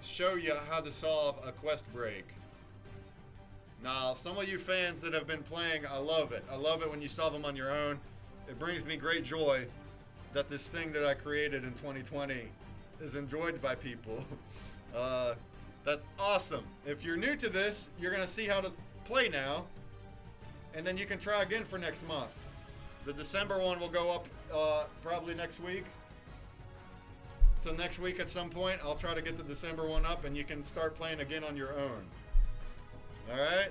show you how to solve a quest break. Now, some of you fans that have been playing, I love it. I love it when you solve them on your own. It brings me great joy that this thing that I created in 2020 is enjoyed by people. That's awesome. If you're new to this, you're going to see how to play now, and then you can try again for next month. The December one will go up probably next week. So next week at some point, I'll try to get the December one up, and you can start playing again on your own. All right?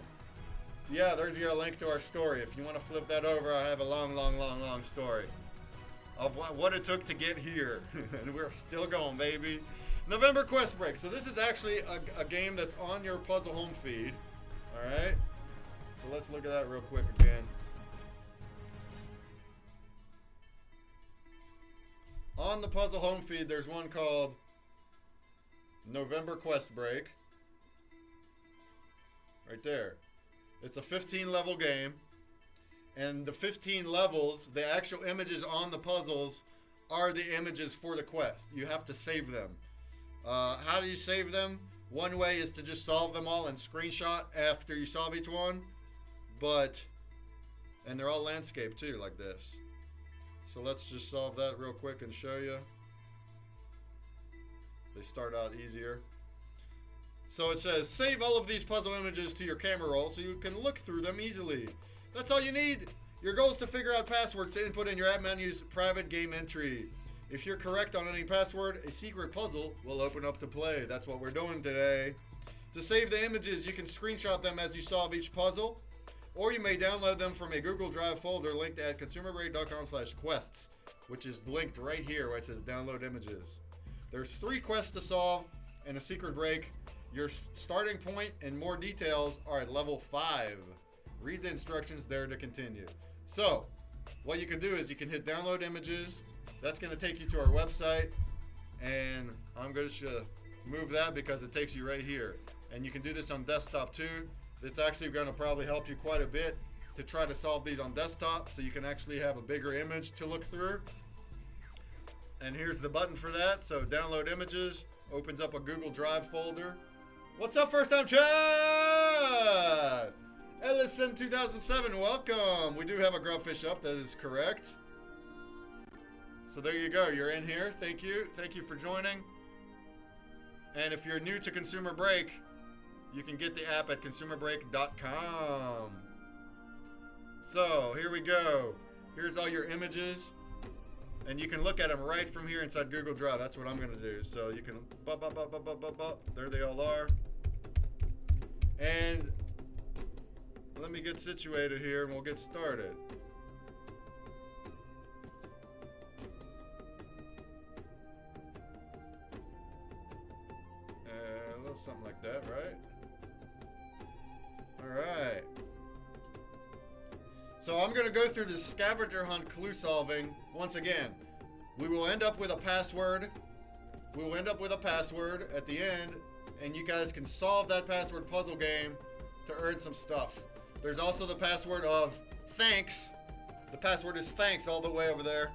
Yeah, there's your link to our story. If you want to flip that over, I have a long story of what it took to get here. And we're still going, baby. November QuestBreak. So this is actually a game that's on your puzzle home feed. All right? So let's look at that real quick again. On the puzzle home feed, there's one called November QuestBreak. Right there. It's a 15 level game. And the 15 levels, the actual images on the puzzles are the images for the quest. You have to save them. How do you save them? One way is to just solve them all and screenshot after you solve each one. And they're all landscape too, like this. So let's just solve that real quick and show you. They start out easier. So it says, save all of these puzzle images to your camera roll so you can look through them easily. That's all you need. Your goal is to figure out passwords to input in your app menu's private game entry. If you're correct on any password, a secret puzzle will open up to play. That's what we're doing today. To save the images, you can screenshot them as you solve each puzzle, or you may download them from a Google Drive folder linked at consumerbreak.com/quests, which is linked right here where it says download images. There's 3 quests to solve and a secret break. Your starting point and more details are at level 5. Read the instructions there to continue. So, what you can do is you can hit download images. That's going to take you to our website, and I'm going to move that because it takes you right here. And you can do this on desktop too. It's actually going to probably help you quite a bit to try to solve these on desktop so you can actually have a bigger image to look through. And here's the button for that. So download images, opens up a Google Drive folder. What's up, first time chat? Ellison 2007, welcome. We do have a Grubfish up, that is correct. So there you go, you're in here. Thank you for joining. And if you're new to ConsumerBreak, you can get the app at consumerbreak.com. So here we go. Here's all your images. And you can look at them right from here inside Google Drive. That's what I'm going to do. So you can, there they all are. And let me get situated here and we'll get started. A little something like that, right? All right. So I'm going to go through this scavenger hunt clue solving once again. We will end up with a password. We will end up with a password at the end, and you guys can solve that password puzzle game to earn some stuff. There's also the password of thanks. The password is thanks all the way over there.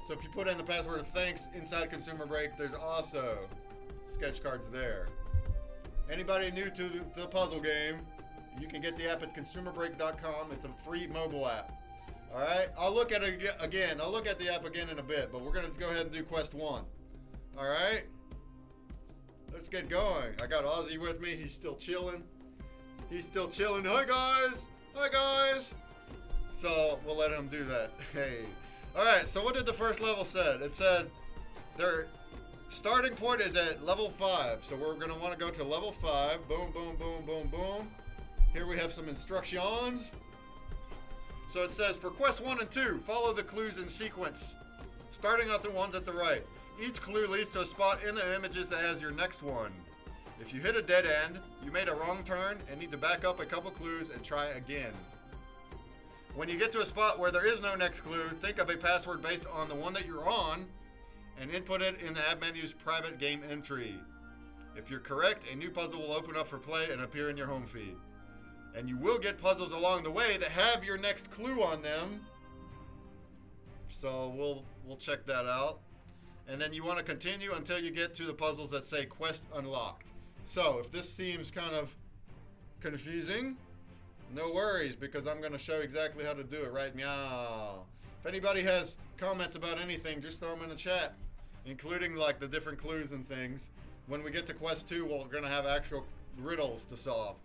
So if you put in the password of thanks inside ConsumerBreak, there's also sketch cards there. Anybody new to the puzzle game, you can get the app at consumerbreak.com. It's a free mobile app. All right, I'll look at it again. I'll look at the app again in a bit, but we're gonna go ahead and do quest 1. All right, let's get going. I got Ozzy with me. He's still chilling. Hi guys. So we'll let him do that. Hey. All right. So what did the first level said? It said their starting point is at level 5. So we're gonna want to go to level 5. Boom, boom, boom, boom, boom. Here we have some instructions. So it says, for quest 1 and 2, follow the clues in sequence, starting at the ones at the right. Each clue leads to a spot in the images that has your next one. If you hit a dead end, you made a wrong turn and need to back up a couple clues and try again. When you get to a spot where there is no next clue, think of a password based on the one that you're on and input it in the app menu's private game entry. If you're correct, a new puzzle will open up for play and appear in your home feed. And you will get puzzles along the way that have your next clue on them. So we'll check that out. And then you want to continue until you get to the puzzles that say quest unlocked. So if this seems kind of confusing, no worries, because I'm going to show exactly how to do it right now. If anybody has comments about anything, just throw them in the chat, including like the different clues and things. When we get to quest 2, we're going to have actual riddles to solve.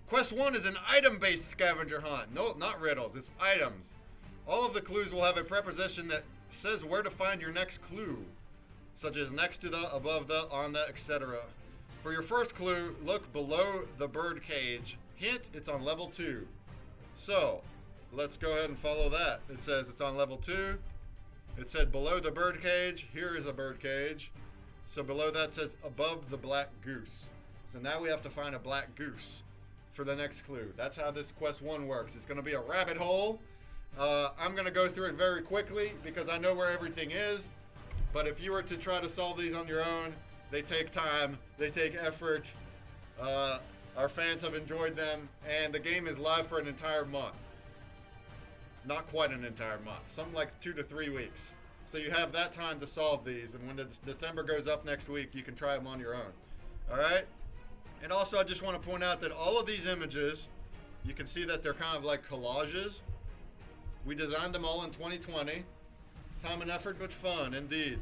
Quest 1 is an item-based scavenger hunt. No, not riddles, it's items. All of the clues will have a preposition that says where to find your next clue, such as next to the, above the, on the, etc. For your first clue, look below the bird cage. Hint, it's on level 2. So, let's go ahead and follow that. It says it's on level 2. It said below the bird cage. Here is a bird cage. So below that says above the black goose. So now we have to find a black goose for the next clue. That's how this quest 1 works. It's going to be a rabbit hole. I'm going to go through it very quickly because I know where everything is. But if you were to try to solve these on your own, they take time, they take effort. Our fans have enjoyed them, and the game is live for an entire month. Not quite an entire month, something like 2 to 3 weeks. So you have that time to solve these, and when December goes up next week, you can try them on your own. All right? And also, I just want to point out that all of these images, you can see that they're kind of like collages. We designed them all in 2020. Time and effort, but fun, indeed.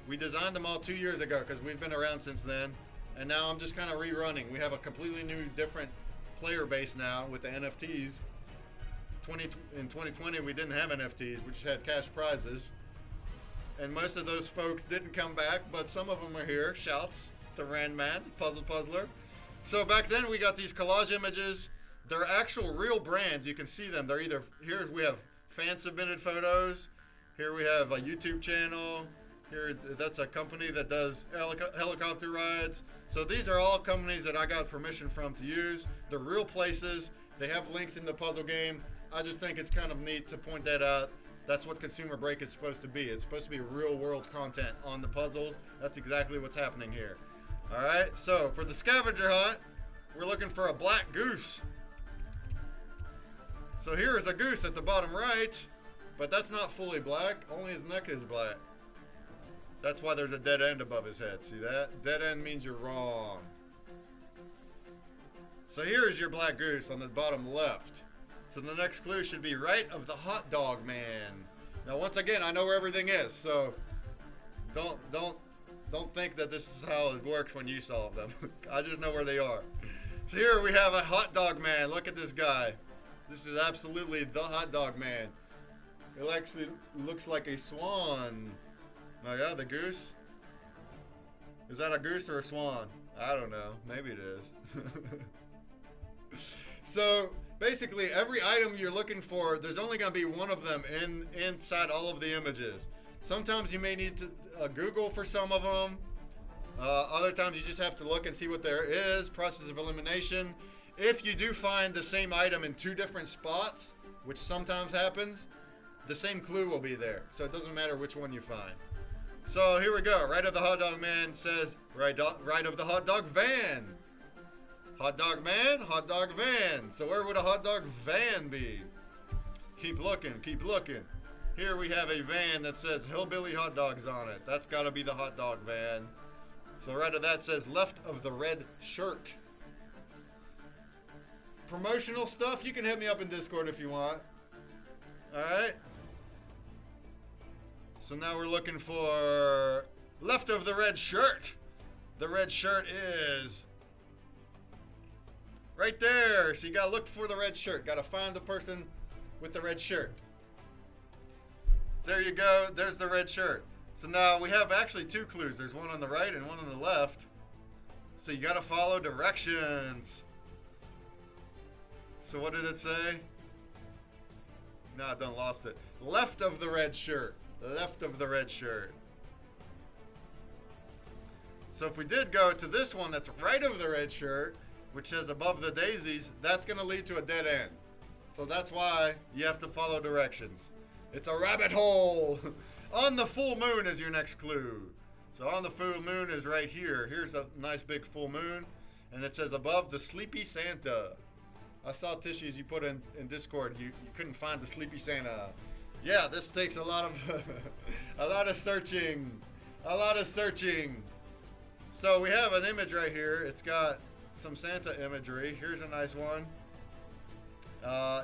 We designed them all 2 years ago because we've been around since then. And now I'm just kind of rerunning. We have a completely new, different player base now with the NFTs. In 2020, we didn't have NFTs. We just had cash prizes. And most of those folks didn't come back, but some of them are here. Shouts to Randman, Puzzle Puzzler. So back then, we got these collage images. They're actual real brands. You can see them. They're either, here we have fan-submitted photos. Here we have a YouTube channel. Here, that's a company that does helicopter rides. So these are all companies that I got permission from to use. They're real places. They have links in the puzzle game. I just think it's kind of neat to point that out. That's what ConsumerBreak is supposed to be. It's supposed to be real world content on the puzzles. That's exactly what's happening here. All right, so for the scavenger hunt, we're looking for a black goose. So here is a goose at the bottom right, but that's not fully black. Only his neck is black. That's why there's a dead end above his head. See that? Dead end means you're wrong. So here is your black goose on the bottom left. So the next clue should be right of the hot dog man. Now once again, I know where everything is, so don't think that this is how it works when you solve them. I just know where they are. So here we have a hot dog man. Look at this guy. This is absolutely the hot dog man. It actually looks like a swan. Oh yeah, the goose? Is that a goose or a swan? I don't know. Maybe it is. So basically, every item you're looking for, there's only going to be one of them inside all of the images. Sometimes you may need to Google for some of them. Other times you just have to look and see what there is. Process of elimination. If you do find the same item in 2 different spots, which sometimes happens, the same clue will be there. So it doesn't matter which one you find. So here we go. Right of the hot dog man says right of the hot dog van. Hot dog man, hot dog van. So where would a hot dog van be? Keep looking, keep looking. Here we have a van that says hillbilly hot dogs on it. That's got to be the hot dog van. So right of that says left of the red shirt. Promotional stuff, you can hit me up in Discord if you want. Alright. So now we're looking for left of the red shirt. The red shirt is right there. So you gotta look for the red shirt. Gotta find the person with the red shirt. There you go. There's the red shirt. So now we have actually 2 clues. There's one on the right and one on the left. So you gotta follow directions. So what did it say? No, I done lost it. Left of the red shirt. Left of the red shirt. So if we did go to this one that's right of the red shirt, which says above the daisies, that's going to lead to a dead end. So that's why you have to follow directions. It's a rabbit hole. On the full moon is your next clue. So on the full moon is right here. Here's a nice big full moon. And it says above the sleepy Santa. I saw tissues you put in Discord. You couldn't find the sleepy Santa. Yeah, this takes a lot of a lot of searching. A lot of searching. So we have an image right here. It's got some Santa imagery. Here's a nice one.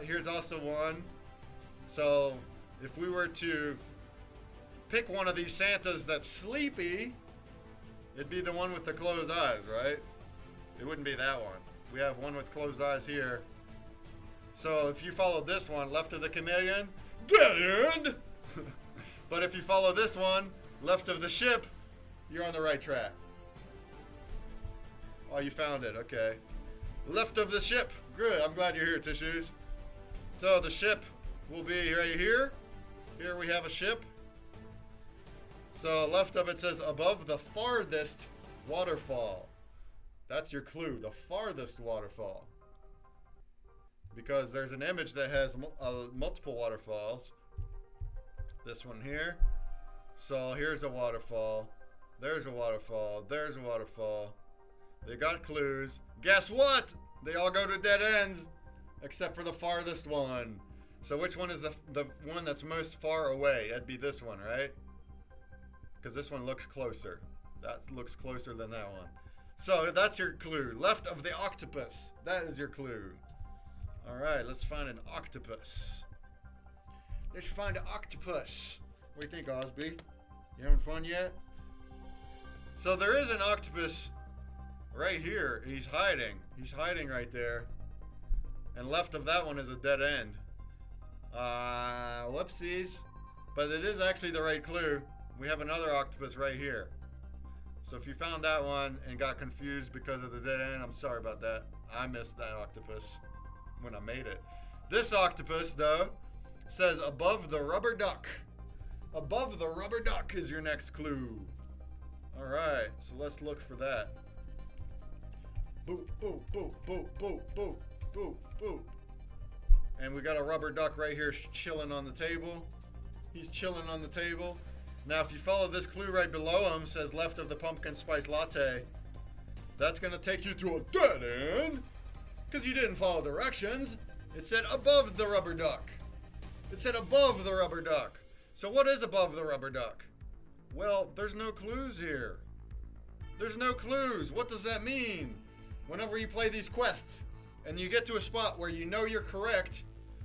Here's also one. So if we were to pick one of these Santas that's sleepy, it'd be the one with the closed eyes, right? It wouldn't be that one. We have one with closed eyes here. So if you follow this one, left of the chameleon, dead end. But if you follow this one, left of the ship, you're on the right track. Oh, you found it. Okay. Left of the ship. Good. I'm glad you're here, Tissues. So the ship will be right here. Here we have a ship. So left of it says above the farthest waterfall. That's your clue. The farthest waterfall. Because there's an image that has multiple waterfalls. This one here. So here's a waterfall. There's a waterfall. There's a waterfall. They got clues. Guess what? They all go to dead ends. Except for the farthest one. So which one is the one that's most far away? That'd be this one, right? Because this one looks closer. That looks closer than that one. So that's your clue. Left of the octopus. That is your clue. Alright, let's find an octopus. Let's find an octopus. What do you think, Osby? You having fun yet? So there is an octopus right here. He's hiding. He's hiding right there. And left of that one is a dead end. Whoopsies. But it is actually the right clue. We have another octopus right here. So if you found that one and got confused because of the dead end, I'm sorry about that. I missed that octopus when I made it. This octopus, though, says above the rubber duck. Above the rubber duck is your next clue. All right, so let's look for that. Boop, boop, boop, boop, boop, boop, boop, boop. And we got a rubber duck right here chilling on the table. He's chilling on the table. Now, if you follow this clue right below him, says left of the pumpkin spice latte, that's going to take you to a dead end because you didn't follow directions. It said above the rubber duck. It said above the rubber duck. So what is above the rubber duck? Well, there's no clues here. There's no clues. What does that mean? Whenever you play these quests and you get to a spot where you know you're correct,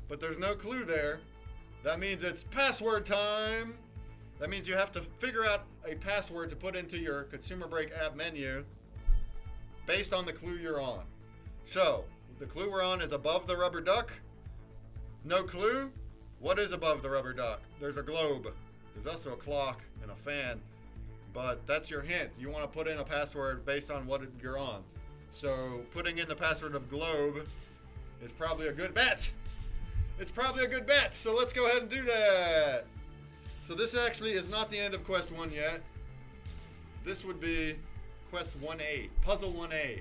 but there's no clue there, that means it's password time. That means you have to figure out a password to put into your ConsumerBreak app menu based on the clue you're on. So, the clue we're on is above the rubber duck. No clue? What is above the rubber duck? There's a globe. There's also a clock and a fan. But that's your hint. You want to put in a password based on what you're on. So, putting in the password of globe is probably a good bet. It's probably a good bet. So, let's go ahead and do that. So this actually is not the end of Quest 1 yet. This would be Quest 1A, Puzzle 1A,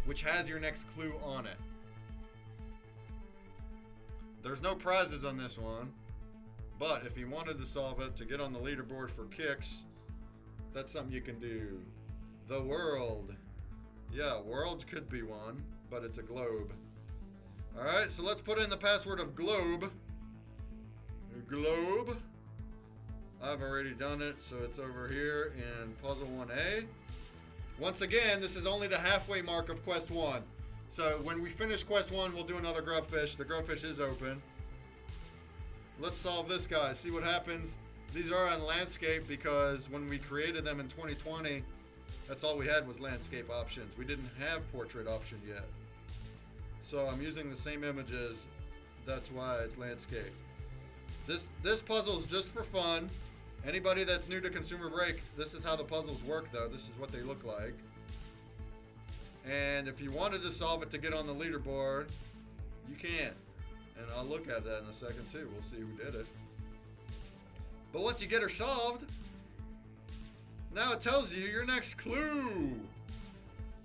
which has your next clue on it. There's no prizes on this one, but if you wanted to solve it to get on the leaderboard for kicks, that's something you can do. The world. Yeah, world could be one, but it's a globe. Alright, so let's put in the password of globe. Globe. I've already done it, so it's over here in Puzzle 1A. Once again, this is only the halfway mark of Quest 1. So when we finish Quest 1, we'll do another grubfish. The grubfish is open. Let's solve this guy, see what happens. These are on landscape because when we created them in 2020, that's all we had was landscape options. We didn't have portrait option yet. So I'm using the same images. That's why it's landscape. This puzzle is just for fun. Anybody that's new to ConsumerBreak, this is how the puzzles work, though. This is what they look like. And if you wanted to solve it to get on the leaderboard, you can. And I'll look at that in a second, too. We'll see who did it. But once you get her solved, now it tells you your next clue.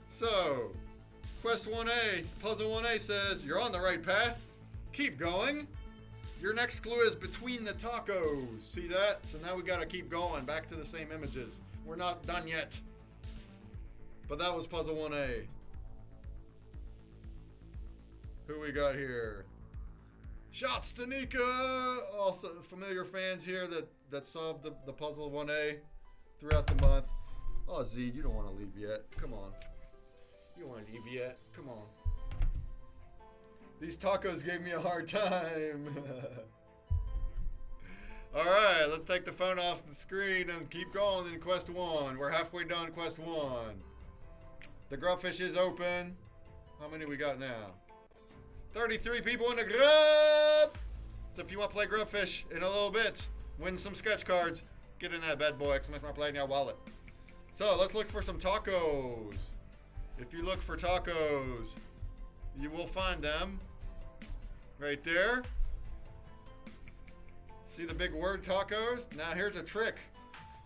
So, Quest 1A, Puzzle 1A says, you're on the right path. Keep going. Your next clue is between the tacos. See that? So now we gotta keep going. Back to the same images. We're not done yet. But that was Puzzle 1A. Who we got here? Shots to Nika! Also familiar fans here that solved the Puzzle 1A. throughout the month. Oh, Z, you don't want to leave yet. Come on. You don't want to leave yet. Come on. These tacos gave me a hard time. Alright, let's take the phone off the screen and keep going in Quest 1. We're halfway done Quest 1. The Grubfish is open. How many we got now? 33 people in the grub! So if you want to play Grubfish in a little bit, win some sketch cards, get in that bad boy, exclamation play in your wallet. So let's look for some tacos. If you look for tacos, you will find them right there. See the big word tacos? Now here's a trick.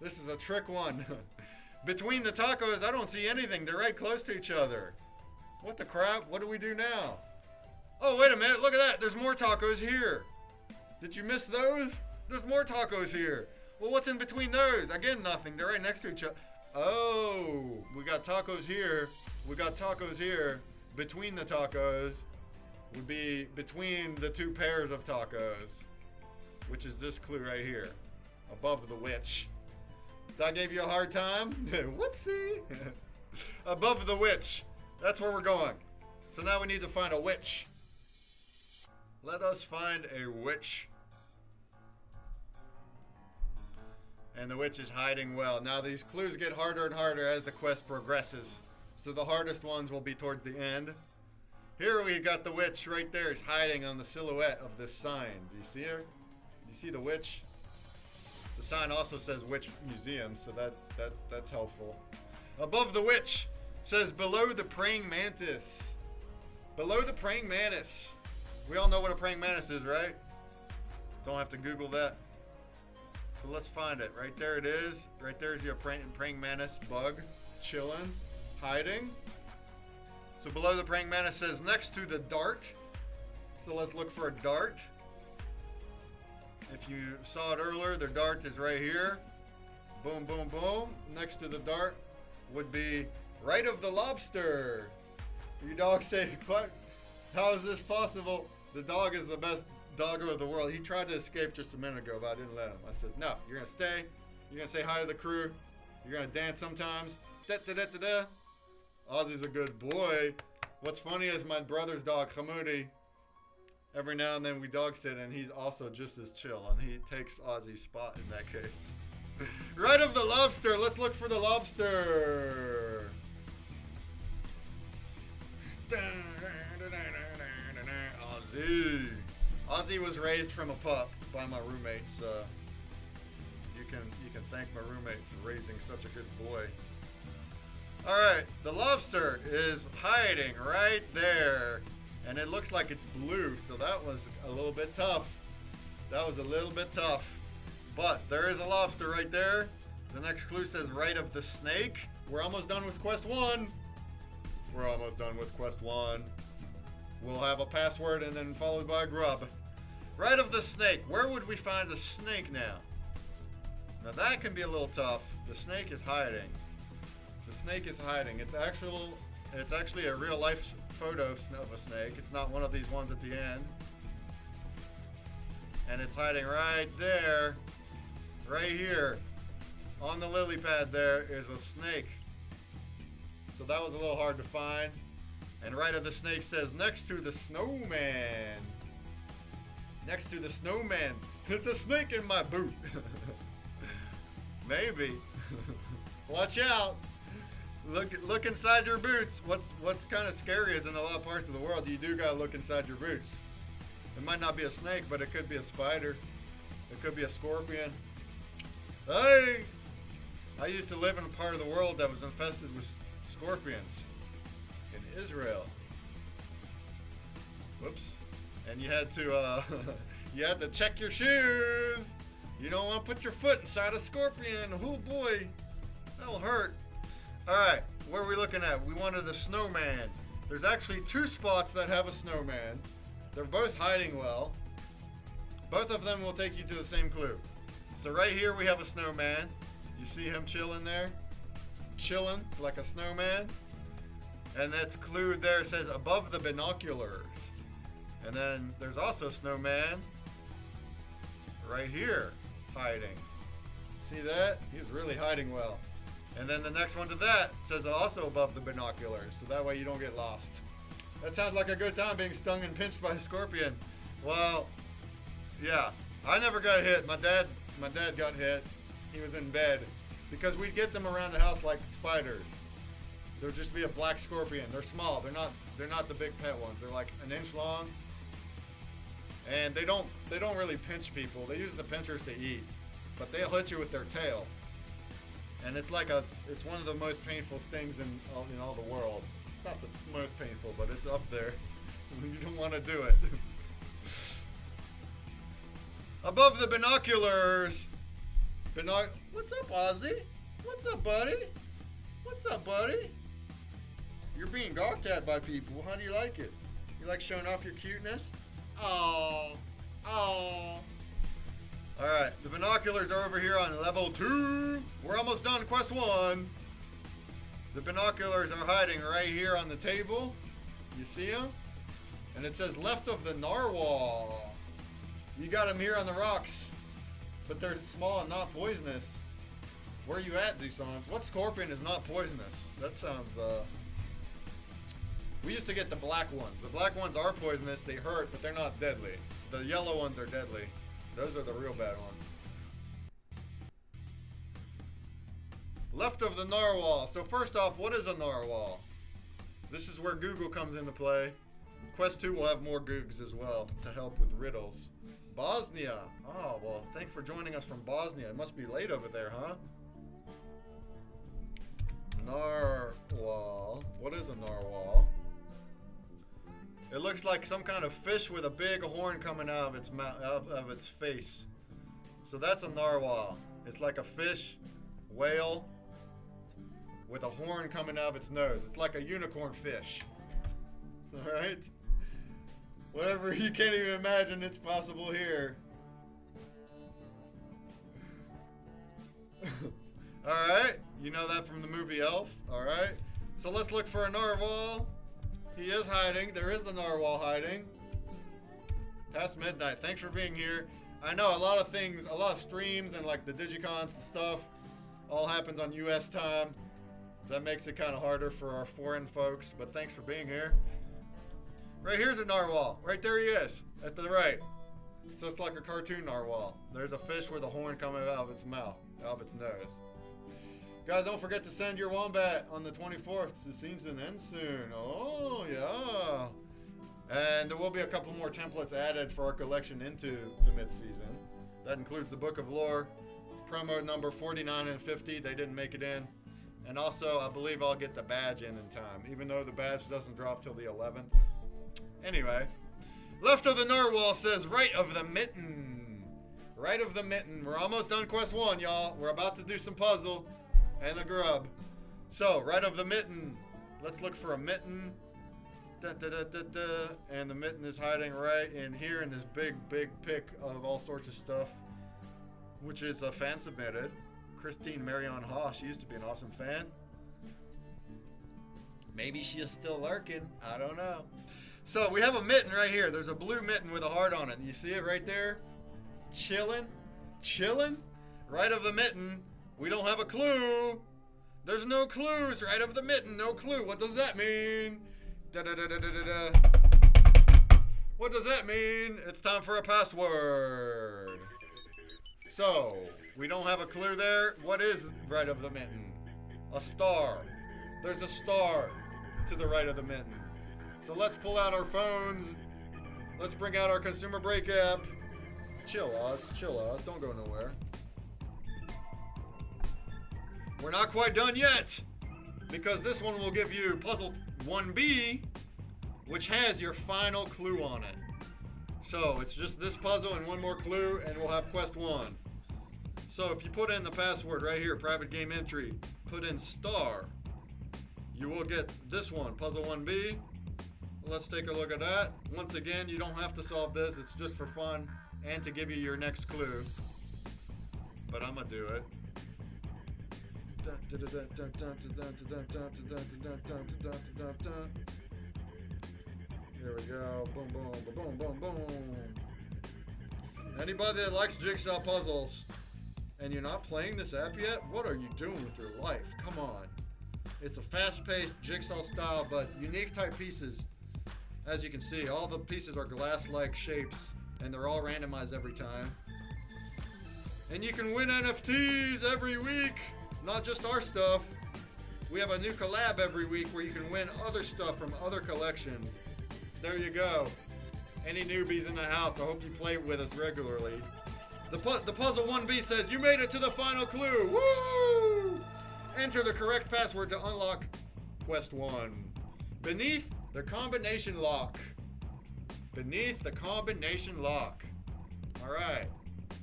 This is a trick one. Between the tacos, I don't see anything. They're right close to each other. What the crap? What do we do now? Oh, wait a minute. Look at that. There's more tacos here. Did you miss those? There's more tacos here. Well, what's in between those? Again, nothing. They're right next to each other. Oh, we got tacos here. We got tacos here. Between the tacos would be between the two pairs of tacos, which is this clue right here, above the witch. That gave you a hard time? Whoopsie. Above the witch. That's where we're going. So now we need to find a witch. Let us find a witch. And the witch is hiding well. Now these clues get harder and harder as the quest progresses. So the hardest ones will be towards the end. Here we got the witch right there. Is hiding on the silhouette of this sign. Do you see her? Do you see the witch? The sign also says Witch Museum, so that's helpful. Above the witch says below the praying mantis. Below the praying mantis. We all know what a praying mantis is, right? Don't have to Google that. So let's find it. Right there it is. Right there's your praying mantis bug. Chilling. Hiding. So below the praying mantis says next to the dart. So let's look for a dart. If you saw it earlier, the dart is right here. Boom, boom, boom. Next to the dart would be right of the lobster. Your dog say, what? How is this possible? The dog is the best doggo of the world. He tried to escape just a minute ago, but I didn't let him. I said, no, you're going to stay. You're going to say hi to the crew. You're going to dance sometimes. Da-da-da-da-da. Ozzy's a good boy. What's funny is my brother's dog, Hamudi, every now and then we dog sit, and he's also just as chill, and he takes Ozzy's spot in that case. Right of the lobster. Let's look for the lobster. Ozzy. Ozzy was raised from a pup by my roommates. You can thank my roommate for raising such a good boy. All right, the lobster is hiding right there. And it looks like it's blue, so that was a little bit tough. That was a little bit tough. But there is a lobster right there. The next clue says right of the snake. We're almost done with Quest 1. We're almost done with Quest 1. We'll have a password and then followed by a grub. Right of the snake. Where would we find the snake now? Now that can be a little tough. The snake is hiding. The snake is hiding. It's actually a real life photo of a snake. It's not one of these ones at the end. And it's hiding right there. Right here. On the lily pad there is a snake. So that was a little hard to find. And right of the snake says next to the snowman. Next to the snowman. There's a snake in my boot. Maybe. Watch out. Look inside your boots. What's kind of scary is in a lot of parts of the world, you do gotta look inside your boots. It might not be a snake, but it could be a spider. It could be a scorpion. Hey! I used to live in a part of the world that was infested with scorpions. In Israel. Whoops. And you had to you had to check your shoes. You don't want to put your foot inside a scorpion. Oh boy. That'll hurt. Alright, what are we looking at? We wanted a snowman. There's actually 2 spots that have a snowman. They're both hiding well. Both of them will take you to the same clue. So right here we have a snowman. You see him chilling there? Chilling like a snowman. And that's clue there says above the binoculars. And then there's also snowman right here hiding. See that? He was really hiding well. And then the next one to that says also above the binoculars, so that way you don't get lost. That sounds like a good time being stung and pinched by a scorpion. Well, yeah, I never got hit. My dad got hit. He was in bed because we'd get them around the house like spiders. There'll just be a black scorpion. They're small. They're not the big pet ones. They're like an inch long, and they don't really pinch people. They use the pinchers to eat, but they'll hit you with their tail. And it's one of the most painful stings in all the world. It's not the most painful, but it's up there. You don't want to do it. Above the binoculars. What's up, Ozzy? What's up, buddy? What's up, buddy? You're being gawked at by people. How do you like it? You like showing off your cuteness? Oh. Alright, the binoculars are over here on level 2. We're almost done quest 1. The binoculars are hiding right here on the table. You see them? And it says left of the narwhal. You got them here on the rocks. But they're small and not poisonous. Where are you at, Desons? What scorpion is not poisonous? That sounds, We used to get the black ones. The black ones are poisonous. They hurt, but they're not deadly. The yellow ones are deadly. Those are the real bad ones. Left of the narwhal. So first off, what is a narwhal? This is where Google comes into play. Quest 2 will have more Googs as well to help with riddles. Bosnia. Oh, well, thanks for joining us from Bosnia. It must be late over there, huh? Narwhal. What is a narwhal? It looks like some kind of fish with a big horn coming out of its mouth, of its face. So that's a narwhal. It's like a fish, whale, with a horn coming out of its nose. It's like a unicorn fish. All right? Whatever you can't even imagine, it's possible here. All right, you know that from the movie Elf. All right, so let's look for a narwhal. He is hiding. There is the narwhal hiding. Past midnight. Thanks for being here. I know a lot of things, a lot of streams and like the Digicon stuff all happens on US time. That makes it kind of harder for our foreign folks, but thanks for being here. Right here's a narwhal. Right there he is, at the right. So it's like a cartoon narwhal. There's a fish with a horn coming out of its mouth, out of its nose. Guys, don't forget to send your wombat on the 24th. The season ends soon. Oh, yeah. And there will be a couple more templates added for our collection into the mid-season. That includes the Book of Lore, promo number 49 and 50. They didn't make it in. And also, I believe I'll get the badge in time, even though the badge doesn't drop till the 11th. Anyway, left of the narwhal says right of the mitten. Right of the mitten. We're almost done quest 1, y'all. We're about to do some puzzle and a grub. So, right of the mitten. Let's look for a mitten. Da, da, da, da, da. And the mitten is hiding right in here in this big pick of all sorts of stuff, which is a fan submitted. Christine Marion Haw. She used to be an awesome fan. Maybe she's still lurking. I don't know. So we have a mitten right here. There's a blue mitten with a heart on it. You see it right there? Chilling. Right of the mitten. We don't have a clue. There's no clues. Right of the mitten. No clue. What does that mean? What does that mean? It's time for a password. So, we don't have a clue there. What is right of the mitten? A star. There's a star to the right of the mitten. So let's pull out our phones. Let's bring out our ConsumerBreak app. Chill, Oz. Don't go nowhere. We're not quite done yet, because this one will give you puzzle 1B, which has your final clue on it. So it's just this puzzle and one more clue, and we'll have quest 1. So if you put in the password right here, private game entry, put in star, you will get this one, puzzle 1B. Let's take a look at that. Once again, you don't have to solve this. It's just for fun and to give you your next clue. But I'm gonna do it. Here we go. Boom, boom, boom, boom, boom. Anybody that likes jigsaw puzzles and you're not playing this app yet, what are you doing with your life? Come on. It's a fast-paced jigsaw style, but unique type pieces. As you can see, all the pieces are glass-like shapes, and they're all randomized every time. And you can win NFTs every week, not just our stuff. We have a new collab every week where you can win other stuff from other collections. There you go. Any newbies in the house, I hope you play with us regularly. The puzzle 1B says, you made it to the final clue. Woo! Enter the correct password to unlock Quest 1. Beneath the combination lock. Beneath the combination lock. All right,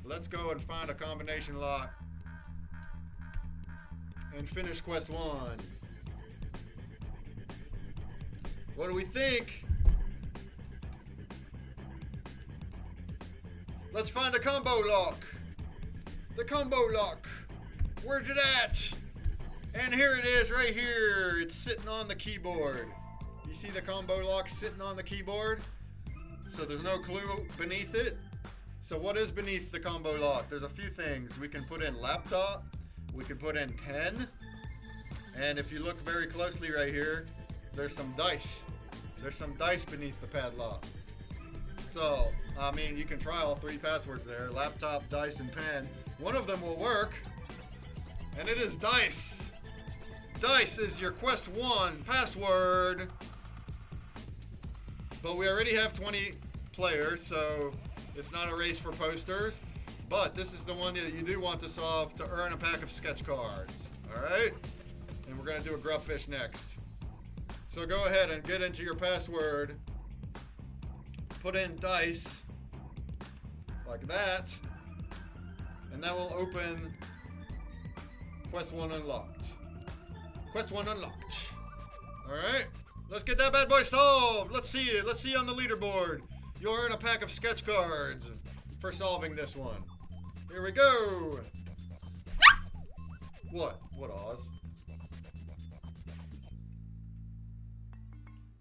let's go and find a combination lock and finish Quest 1. What do we think? Let's find the combo lock. The combo lock. Where's it at? And here it is right here. It's sitting on the keyboard. You see the combo lock sitting on the keyboard? So there's no clue beneath it. So what is beneath the combo lock? There's a few things. We can put in laptop. We can put in pen. And if you look very closely right here, there's some dice. There's some dice beneath the padlock. So, I mean, you can try all three passwords there. Laptop, dice, and pen. One of them will work. And it is dice. Dice is your Quest 1 password. But we already have 20 players, so it's not a race for posters. But this is the one that you do want to solve to earn a pack of sketch cards. Alright? And we're going to do a grubfish next. So go ahead and get into your password. Put in dice. Like that. And that will open Quest 1 unlocked. Quest 1 unlocked. Alright? Let's get that bad boy solved. Let's see it. Let's see on the leaderboard. You'll earn a pack of sketch cards for solving this one. Here we go. What? What, Oz?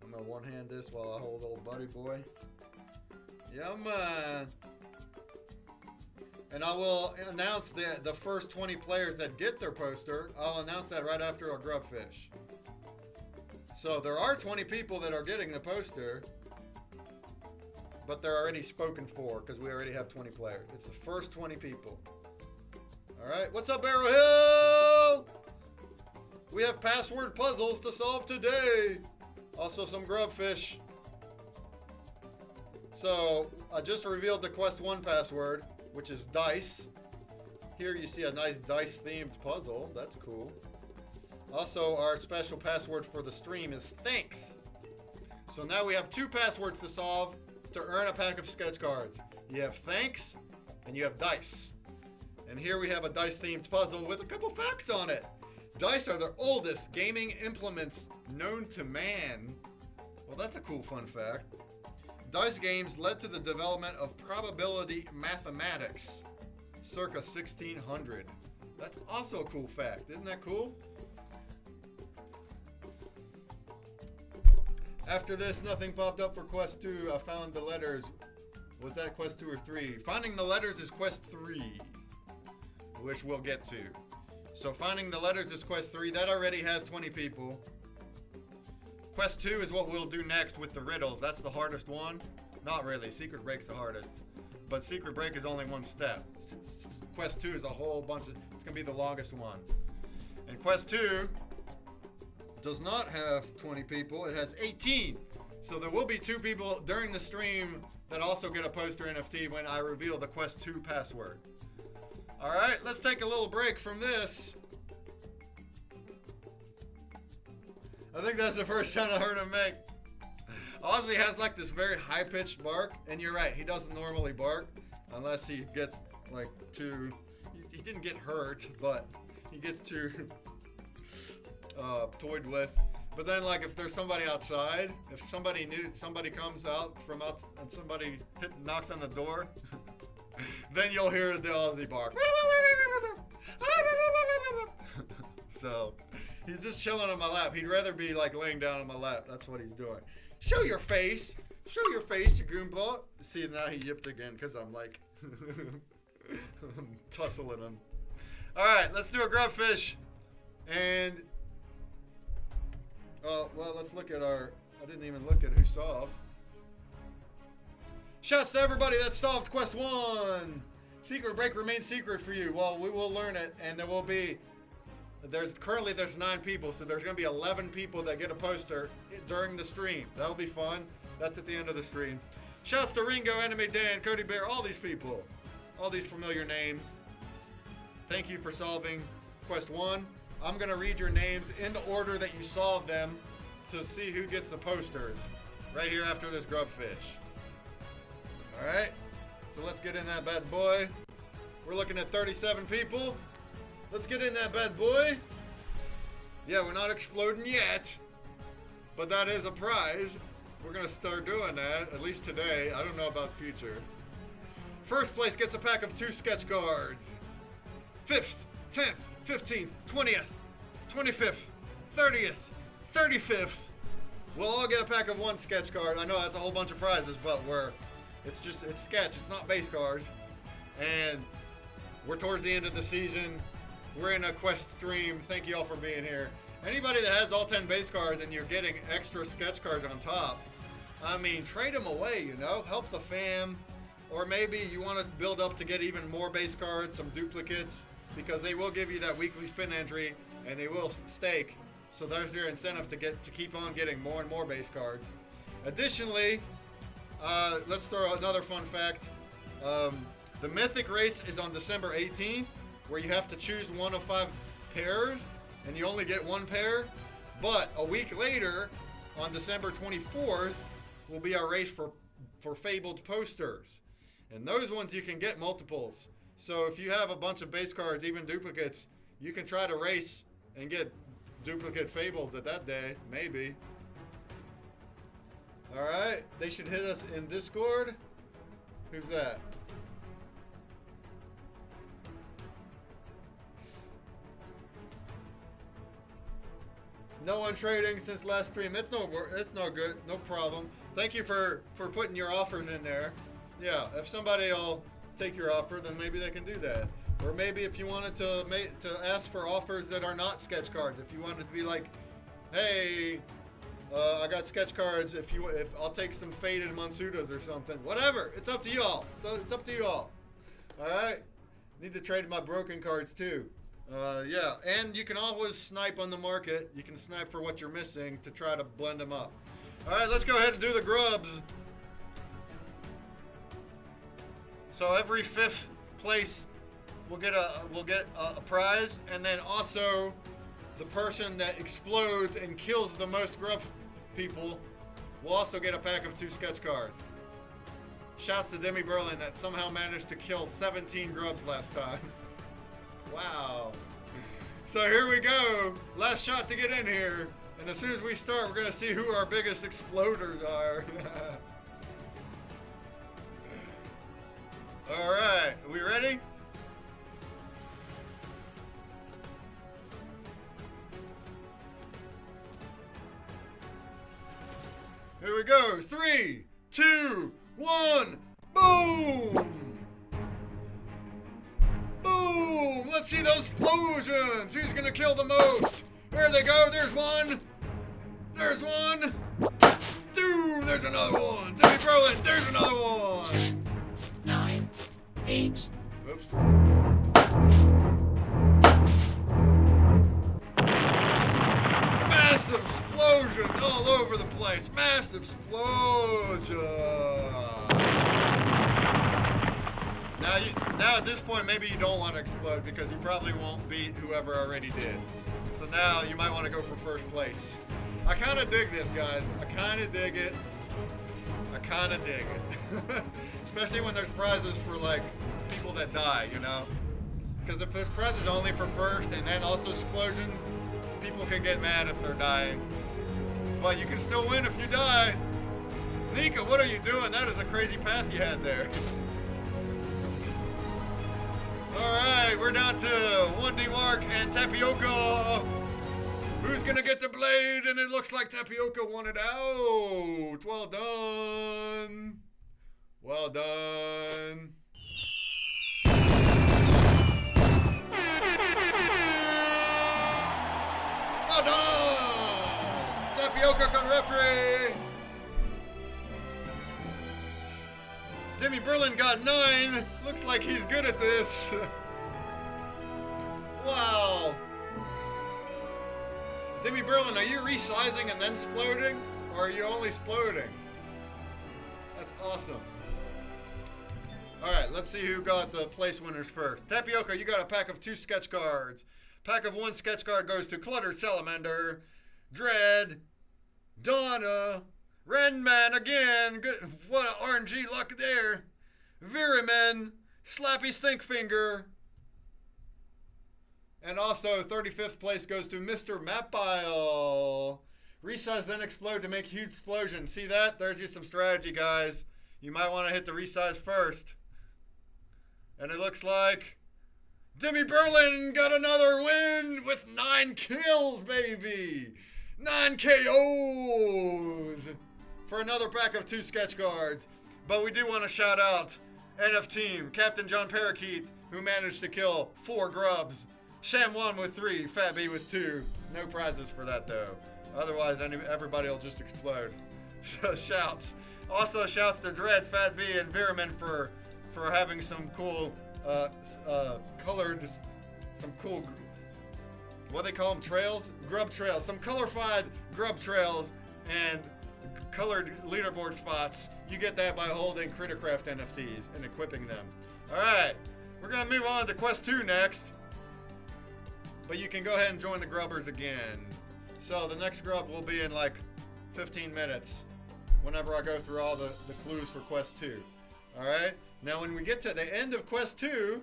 I'm gonna one-hand this while I hold old buddy boy. Yeah, man. And I will announce the first 20 players that get their poster. I'll announce that right after our grubfish. So there are 20 people that are getting the poster, but they're already spoken for because we already have 20 players. It's the first 20 people. All right, what's up, Arrow Hill? We have password puzzles to solve today. Also some grubfish. So I just revealed the Quest 1 password, which is dice. Here you see a nice dice themed puzzle. That's cool. Also, our special password for the stream is thanks. So now we have 2 passwords to solve to earn a pack of sketch cards. You have thanks and you have dice. And here we have a dice themed puzzle with a couple facts on it. Dice are the oldest gaming implements known to man. Well, that's a cool fun fact. Dice games led to the development of probability mathematics circa 1600. That's also a cool fact. Isn't that cool? After this, nothing popped up for Quest 2. I found the letters. Was that Quest 2 or 3? Finding the letters is Quest 3, which we'll get to. So finding the letters is Quest 3. That already has 20 people. Quest 2 is what we'll do next with the riddles. That's the hardest one. Not really. Secret Break's the hardest. But Secret Break is only one step. Quest 2 is a whole bunch of... It's going to be the longest one. And Quest 2 does not have 20 people. It has 18. So there will be 2 people during the stream that also get a poster NFT when I reveal the Quest 2 password. All right, let's take a little break from this. I think that's the first time I heard him make. Ozzy has like this very high-pitched bark, and you're right, he doesn't normally bark unless he gets like too... He didn't get hurt, but he gets too toyed with. But then like if there's somebody outside, if somebody comes out from out and somebody knocks on the door, then you'll hear the Aussie bark. So he's just chilling on my lap. He'd rather be like laying down on my lap. That's what he's doing. Show your face. Show your face, you Goomba. See, now he yipped again because I'm like I'm tussling him. All right, let's do a grubfish. And, well, let's look at our, I didn't even look at who solved. Shouts to everybody that solved Quest 1. Secret break remains secret for you. Well, we will learn it, and there will be, currently there's 9 people, so there's going to be 11 people that get a poster during the stream. That'll be fun. That's at the end of the stream. Shouts to Ringo, Anime Dan, Cody Bear, all these people. All these familiar names. Thank you for solving Quest 1. I'm going to read your names in the order that you solved them to see who gets the posters right here after this grubfish. Alright, so let's get in that bad boy. We're looking at 37 people. Let's get in that bad boy. Yeah, we're not exploding yet, but that is a prize. We're going to start doing that, at least today. I don't know about future. First place gets a pack of 2 sketch cards. 5th, 10th, 15th, 20th, 25th, 30th, 35th. We'll all get a pack of 1 sketch card. I know that's a whole bunch of prizes, but it's sketch. It's not base cards. And we're towards the end of the season. We're in a quest stream. Thank you all for being here. Anybody that has all 10 base cards and you're getting extra sketch cards on top, I mean, trade them away, you know? Help the fam. Or maybe you want to build up to get even more base cards, some duplicates, because they will give you that weekly spin entry and they will stake. So there's your incentive to keep on getting more and more base cards. Additionally, let's throw another fun fact. The Mythic race is on December 18th, where you have to choose one of 5 pairs, and you only get 1 pair. But a week later, on December 24th, will be our race for Fabled posters. And those ones you can get multiples. So if you have a bunch of base cards, even duplicates, you can try to race and get duplicate Fables at that day, maybe. Alright, they should hit us in Discord. Who's that? No one trading since last stream. It's no good. No problem. Thank you for putting your offers in there. Yeah, if somebody will take your offer, then maybe they can do that. Or maybe if you wanted to ask for offers that are not sketch cards. If you wanted to be like, hey, I got sketch cards. If I'll take some faded Monsudas or something. Whatever. It's up to you all. It's up to you all. All right. Need to trade my broken cards too. Yeah, and you can always snipe on the market. You can snipe for what you're missing to try to blend them up. All right, let's go ahead and do the grubs. So every 5th place we'll get a prize, and then also the person that explodes and kills the most grub people will also get a pack of 2 sketch cards. Shouts to Demi Berlin that somehow managed to kill 17 grubs last time. Wow. So here we go. Last shot to get in here. And as soon as we start, we're going to see who our biggest exploders are. All right. Are we ready? Here we go. 3, 2, 1. Boom! Boom! Let's see those explosions! Who's gonna kill the most? There they go, there's one! There's one! Dude, there's another one! Demi Berlin, there's another one! 9, 8. Oops. Massive explosions all over the place! Massive explosions! Now at this point, maybe you don't want to explode because you probably won't beat whoever already did. So now you might want to go for first place. I kind of dig this, guys. I kind of dig it. Especially when there's prizes for, like, people that die, you know? Because if there's prizes only for first and then also explosions, people can get mad if they're dying. But you can still win if you die. Nika, what are you doing? That is a crazy path you had there. Alright, we're down to 1D Mark and Tapioca. Who's gonna get the blade? And it looks like Tapioca won it out. Well done. Well done. Well done! Tapioca con referee! Demi Berlin got 9. Looks like he's good at this. Wow. Demi Berlin, are you resizing and then exploding? Or are you only exploding? That's awesome. Alright, let's see who got the place winners first. Tapioca, you got a pack of 2 sketch cards. Pack of 1 sketch card goes to Cluttered Salamander, Dread, Donna, Renman again. Good, what a RNG luck there. Viriman, Slappy Stinkfinger. And also 35th place goes to Mr. Mapbile. Resize then explode to make huge explosion. See that? There's you some strategy, guys. You might want to hit the resize first. And it looks like Demi Berlin got another win with 9 kills, baby. 9 KOs for another pack of 2 sketch cards. But we do want to shout out NF Team, Captain John Parakeet, who managed to kill 4 grubs. Sham1 with 3, Fat B with 2. No prizes for that, though. Otherwise, everybody will just explode. So shouts. Also shouts to Dread, Fat B, and Viraman for having some cool colored, some cool, what they call them, trails? Grub trails. Some colorified grub trails and colored leaderboard spots. You get that by holding CritterCraft NFTs and equipping them. Alright, we're going to move on to Quest 2 next. But you can go ahead and join the grubbers again. So the next grub will be in like 15 minutes whenever I go through all the clues for Quest 2. Alright? Now when we get to the end of Quest 2,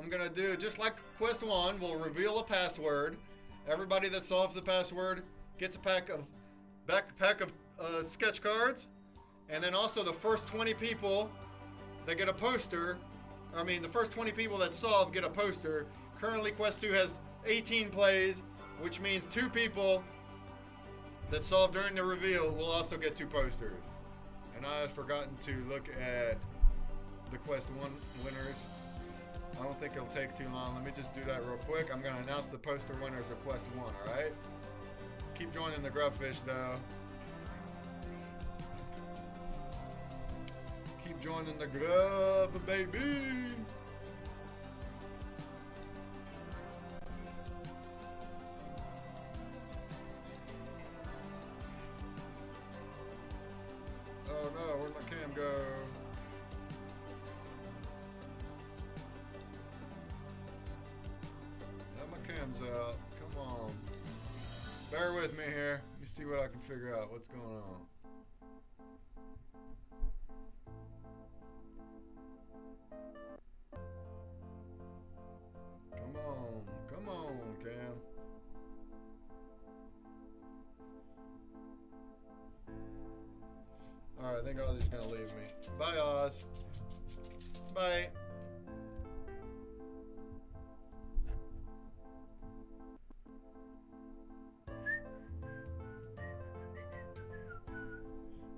I'm going to do just like Quest 1, we'll reveal a password. Everybody that solves the password gets a pack of sketch cards. And then also the first 20 people that get a poster, the first 20 people that solve get a poster. Currently Quest 2 has 18 plays, which means 2 people that solve during the reveal will also get 2 posters. And I've forgotten to look at the Quest 1 winners. I don't think it'll take too long. Let me just do that real quick. I'm going to announce the poster winners of Quest 1, alright? Keep joining the Grubfish, though. Keep joining the Grub, baby! Oh no, where'd my cam go? Now my cam's out. Come on. Bear with me here. Let me see what I can figure out. What's going on? Come on, Cam. Alright, I think Oz is gonna leave me. Bye, Oz. Bye.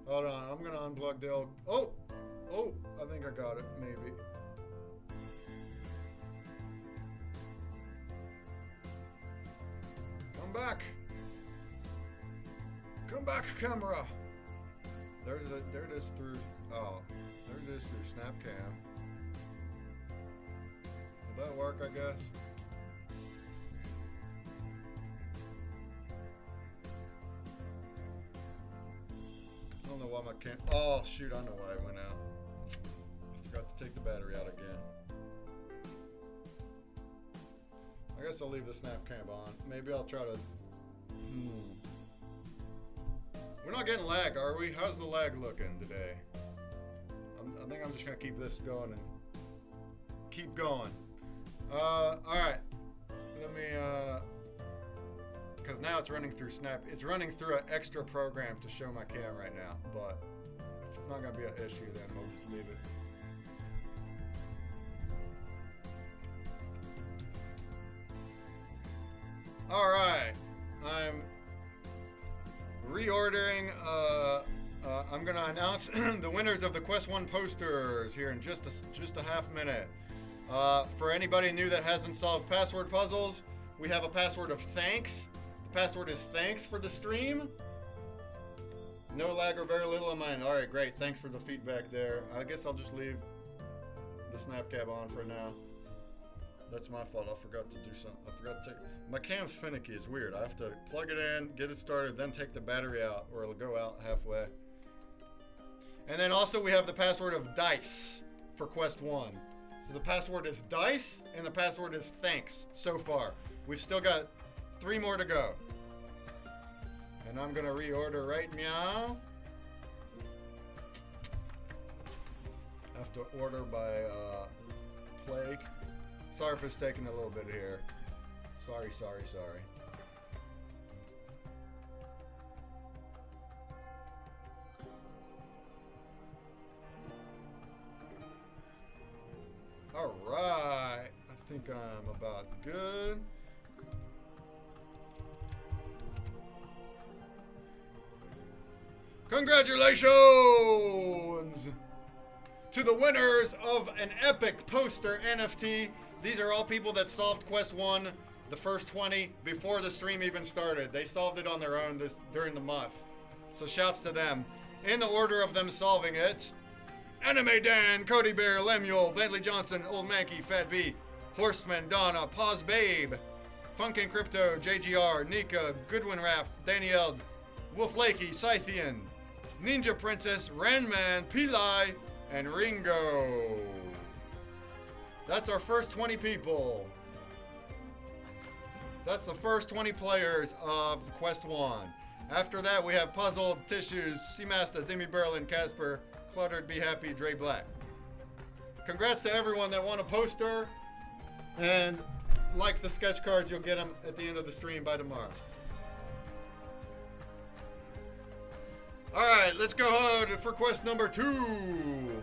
Hold on, I'm gonna unplug the old. Oh, I think I got it. Maybe. Come back. Come back, camera. There it is through. Oh, there it is through SnapCam. Will that work? I guess. I don't know why my cam. Oh shoot! I know why it went out. I forgot to take the battery out again. I guess I'll leave the SnapCam on. Maybe I'll try to. We're not getting lag, are we? How's the lag looking today? I think I'm just gonna keep this going and keep going. Alright. Let me, because now it's running through Snap. It's running through an extra program to show my cam right now, but if it's not gonna be an issue, then we'll just leave it. Alright. I'm reordering. I'm gonna announce the winners of the Quest 1 posters here in just a half minute. For anybody new that hasn't solved password puzzles, we have a password of thanks. The password is thanks for the stream. No lag or very little on mine. All right, great. Thanks for the feedback there. I guess I'll just leave the snap cam on for now. That's my fault. I forgot to do something. I forgot to take... My cam's finicky. It's weird. I have to plug it in, get it started, then take the battery out, or it'll go out halfway. And then also we have the password of dice for Quest 1. So the password is dice, and the password is thanks so far. We've still got 3 more to go. And I'm going to reorder right now. I have to order by plague. Sorry if it's taking a little bit here. Sorry. All right. I think I'm about good. Congratulations to the winners of an epic poster NFT. These are all people that solved Quest 1, the first 20, before the stream even started. They solved it on their own during the month. So shouts to them. In the order of them solving it: Anime Dan, Cody Bear, Lemuel, Bentley Johnson, Old Mankey, Fat B, Horseman, Donna, Pause Babe, Funkin' Crypto, JGR, Nika, Goodwin Raft, Danielle, Wolf Lakey, Scythian, Ninja Princess, Ranman, Pili, and Ringo. That's our first 20 people. That's the first 20 players of Quest 1. After that, we have Puzzled, Tissues, Seamaster, Demi Berlin, Casper, Cluttered, Be Happy, Dre Black. Congrats to everyone that won a poster. And like the sketch cards, you'll get them at the end of the stream by tomorrow. Alright, let's go ahead for quest number 2.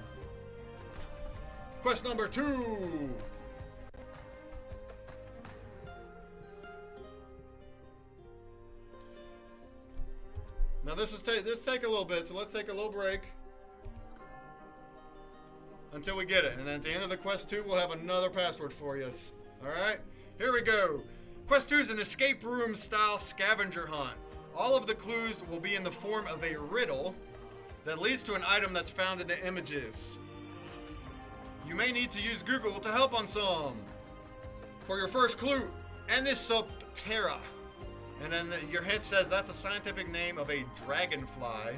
Quest number 2. Now this take a little bit, so let's take a little break until we get it. And then at the end of the quest 2, we'll have another password for you. Alright? Here we go. Quest 2 is an escape room style scavenger hunt. All of the clues will be in the form of a riddle that leads to an item that's found in the images. You may need to use Google to help on some. For your first clue, Anisoptera. And then your hint says that's a scientific name of a dragonfly,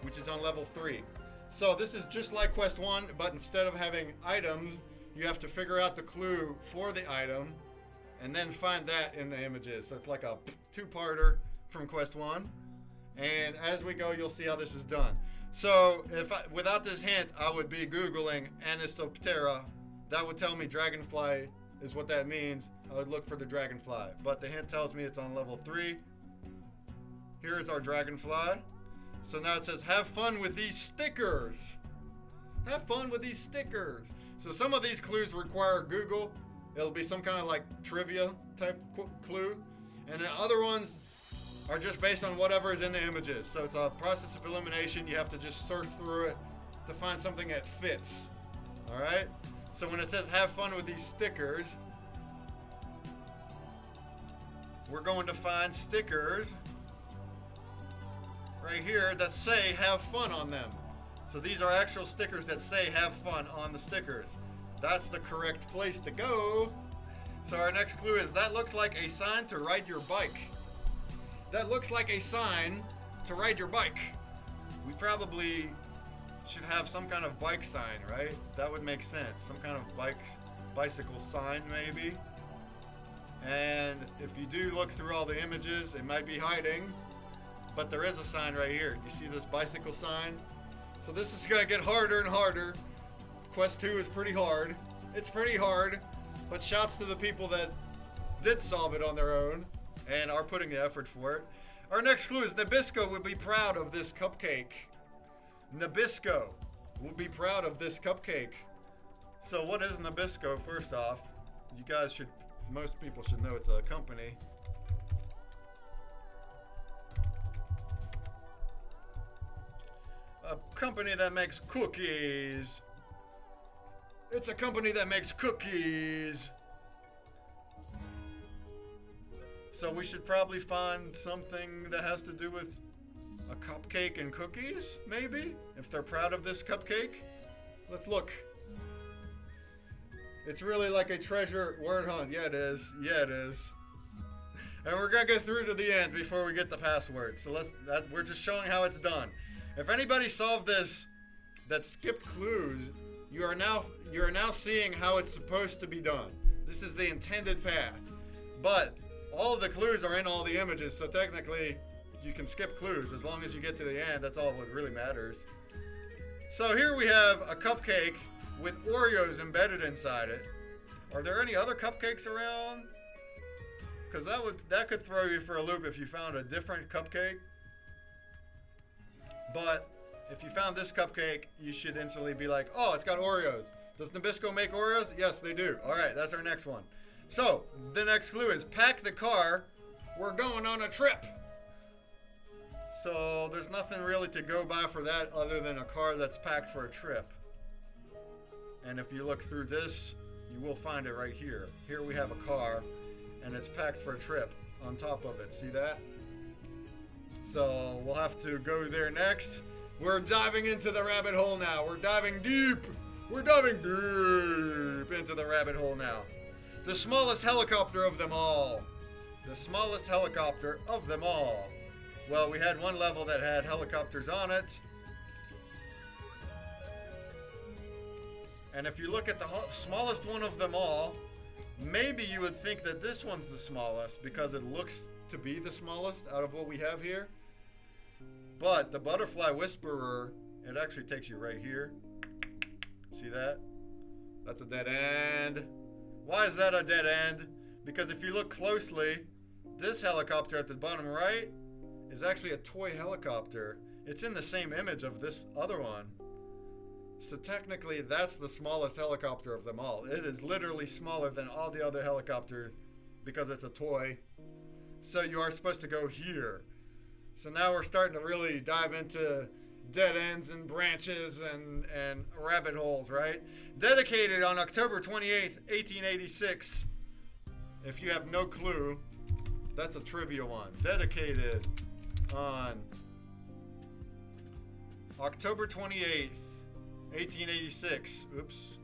which is on level 3. So this is just like Quest 1, but instead of having items, you have to figure out the clue for the item and then find that in the images. So it's like a 2-parter from Quest 1. And as we go, you'll see how this is done. So without this hint, I would be Googling Anisoptera. That would tell me dragonfly is what that means. I would look for the dragonfly. But the hint tells me it's on level 3. Here is our dragonfly. So now it says, have fun with these stickers. Have fun with these stickers. So some of these clues require Google. It'll be some kind of like trivia type clue. And then other ones are just based on whatever is in the images. So it's a process of elimination. You have to just search through it to find something that fits. All right? So when it says have fun with these stickers, we're going to find stickers right here that say have fun on them. So these are actual stickers that say have fun on the stickers. That's the correct place to go. So our next clue is that looks like a sign to ride your bike. That looks like a sign to ride your bike. We probably should have some kind of bike sign, right? That would make sense. Some kind of bicycle sign maybe. And if you do look through all the images, it might be hiding, but there is a sign right here. You see this bicycle sign? So this is gonna get harder and harder. Quest 2 is pretty hard. It's pretty hard, but shouts to the people that did solve it on their own and are putting the effort for it. Our next clue is Nabisco would be proud of this cupcake. Nabisco will be proud of this cupcake. So what is Nabisco? First off, you guys should, most people should know it's a company. A company that makes cookies. It's a company that makes cookies. So we should probably find something that has to do with a cupcake and cookies, maybe? If they're proud of this cupcake. Let's look. It's really like a treasure word hunt. Yeah, it is. Yeah, it is. And we're gonna get through to the end before we get the password. So we're just showing how it's done. If anybody solved this that skipped clues, you are now seeing how it's supposed to be done. This is the intended path. But all of the clues are in all the images, so technically you can skip clues as long as you get to the end. That's all what really matters. So here we have a cupcake with Oreos embedded inside it. Are there any other cupcakes around? Because that could throw you for a loop if you found a different cupcake. But if you found this cupcake, you should instantly be like, oh, it's got Oreos. Does Nabisco make Oreos? Yes, they do. All right, that's our next one. So the next clue is pack the car. We're going on a trip. So there's nothing really to go by for that other than a car that's packed for a trip. And if you look through this, you will find it right here. Here we have a car, and it's packed for a trip on top of it. See that? So we'll have to go there next. We're diving into the rabbit hole now. We're diving deep. We're diving deep into the rabbit hole now. The smallest helicopter of them all. The smallest helicopter of them all. Well, we had one level that had helicopters on it. And if you look at the smallest one of them all, maybe you would think that this one's the smallest because it looks to be the smallest out of what we have here. But the Butterfly Whisperer, it actually takes you right here. See that? That's a dead end. Why is that a dead end? Because if you look closely, this helicopter at the bottom right is actually a toy helicopter. It's in the same image of this other one. So technically, that's the smallest helicopter of them all. It is literally smaller than all the other helicopters because it's a toy. So you are supposed to go here. So now we're starting to really dive into dead ends and branches and rabbit holes, right? Dedicated on October 28th, 1886. If you have no clue, that's a trivia one. Dedicated on October 28th, 1886. Oops.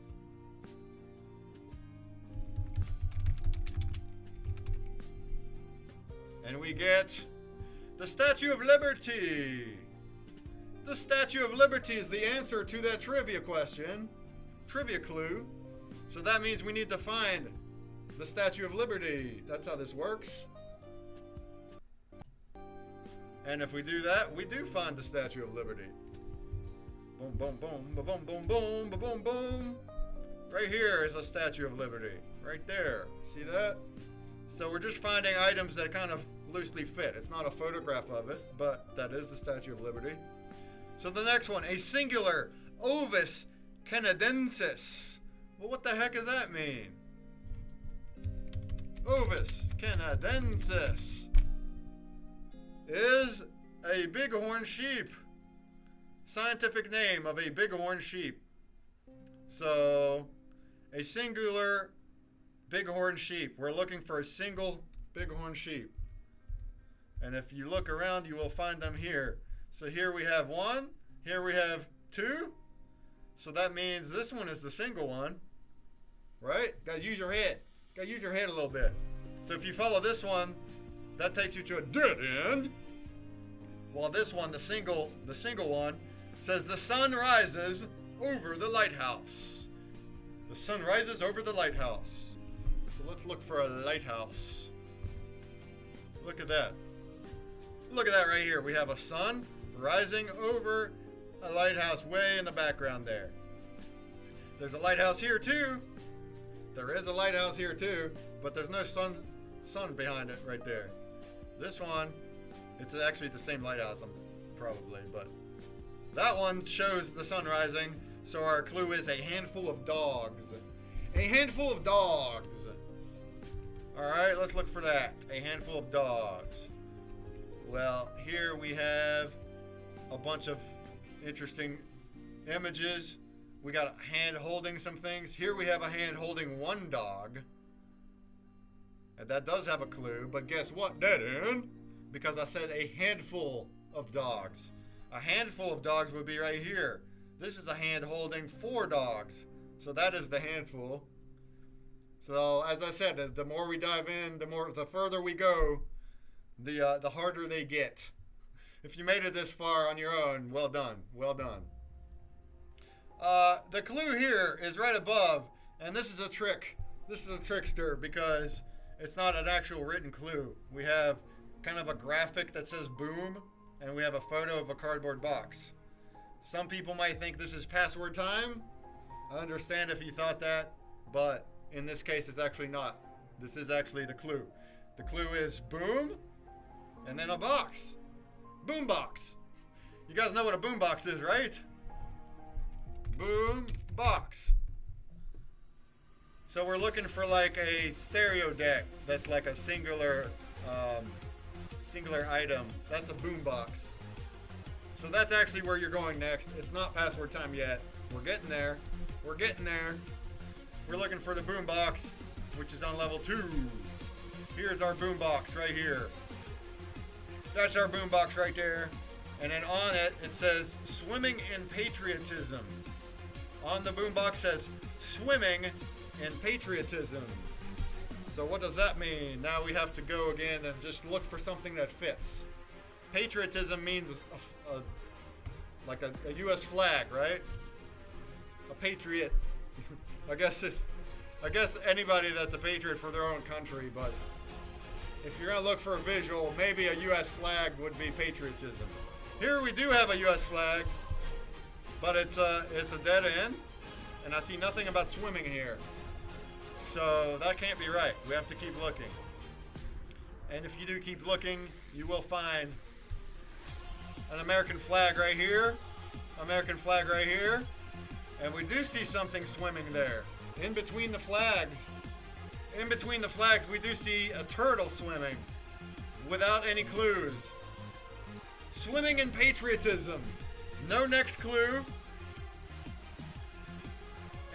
And we get the Statue of Liberty. The Statue of Liberty is the answer to that trivia question. Trivia clue. So that means we need to find the Statue of Liberty. That's how this works. And if we do that, we do find the Statue of Liberty. Boom, boom, boom, boom, boom, boom, boom, boom, boom. Right here is a Statue of Liberty. Right there. See that? So we're just finding items that kind of loosely fit. It's not a photograph of it, but that is the Statue of Liberty. So the next one, a singular Ovis Canadensis. Well, what the heck does that mean? Ovis Canadensis is a bighorn sheep. Scientific name of a bighorn sheep. So, a singular bighorn sheep. We're looking for a single bighorn sheep. And if you look around, you will find them here. So here we have one. Here we have two. So that means this one is the single one. Right? Guys, use your head. Gotta use your head a little bit. So if you follow this one, that takes you to a dead end. While this one, the single one, says the sun rises over the lighthouse. The sun rises over the lighthouse. So let's look for a lighthouse. Look at that. Look at that right here. We have a sun rising over a lighthouse way in the background there. There's a lighthouse here too. There is a lighthouse here too, but there's no sun behind it right there. This one, it's actually the same lighthouse, probably, but that one shows the sun rising. So our clue is a handful of dogs. A handful of dogs. All right, let's look for that. A handful of dogs. Well, here we have a bunch of interesting images. We got a hand holding some things. Here we have a hand holding one dog. And that does have a clue, but guess what, dead end? Because I said a handful of dogs. A handful of dogs would be right here. This is a hand holding 4 dogs. So that is the handful. So as I said, the more we dive in, the further we go, the harder they get. If you made it this far on your own, well done, well done. The clue here is right above, and this is a trick. This is a trickster because it's not an actual written clue. We have kind of a graphic that says boom, and we have a photo of a cardboard box. Some people might think this is password time. I understand if you thought that, but in this case it's actually not. This is actually the clue. The clue is boom, and then a box. Boom box. You guys know what a boom box is, right? Boom box. So we're looking for like a stereo deck that's like a singular item. That's a boom box. So that's actually where you're going next. It's not password time yet. We're getting there. We're getting there. We're looking for the boom box, which is on level 2. Here's our boom box right here. That's our boom box right there. And then on it, it says swimming in patriotism. On the boom box says swimming in patriotism. So what does that mean? Now we have to go again and just look for something that fits. Patriotism means like a U.S. flag, right? A patriot. I guess anybody that's a patriot for their own country, but if you're gonna look for a visual, maybe a U.S. flag would be patriotism. Here we do have a U.S. flag, but it's a dead end, and I see nothing about swimming here. So that can't be right. We have to keep looking. And if you do keep looking, you will find an American flag right here, American flag right here, and we do see something swimming there. In between the flags, we do see a turtle swimming without any clues. Swimming in patriotism. No next clue.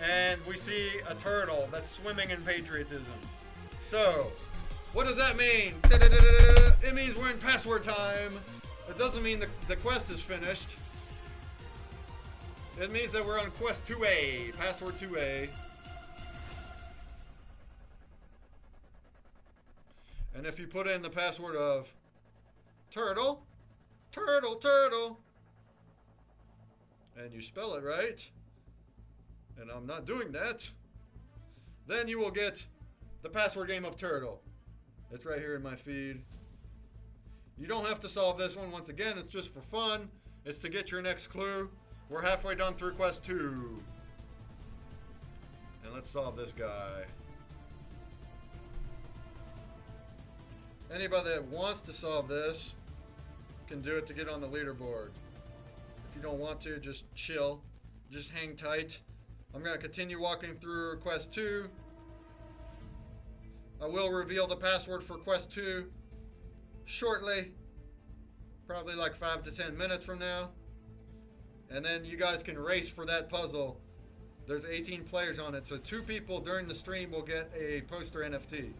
And we see a turtle that's swimming in patriotism. So, what does that mean? It means we're in password time. It doesn't mean the quest is finished. It means that we're on quest 2A, password 2A. And if you put in the password of turtle, turtle, turtle, and you spell it right, and I'm not doing that, then you will get the password game of turtle. It's right here in my feed. You don't have to solve this one. Once again, it's just for fun. It's to get your next clue. We're halfway done through quest 2. And let's solve this guy. Anybody that wants to solve this can do it to get on the leaderboard. If you don't want to, just chill. Just hang tight. I'm going to continue walking through quest 2. I will reveal the password for quest 2 shortly. Probably like 5 to 10 minutes from now. And then you guys can race for that puzzle. There's 18 players on it, so 2 people during the stream will get a poster NFT.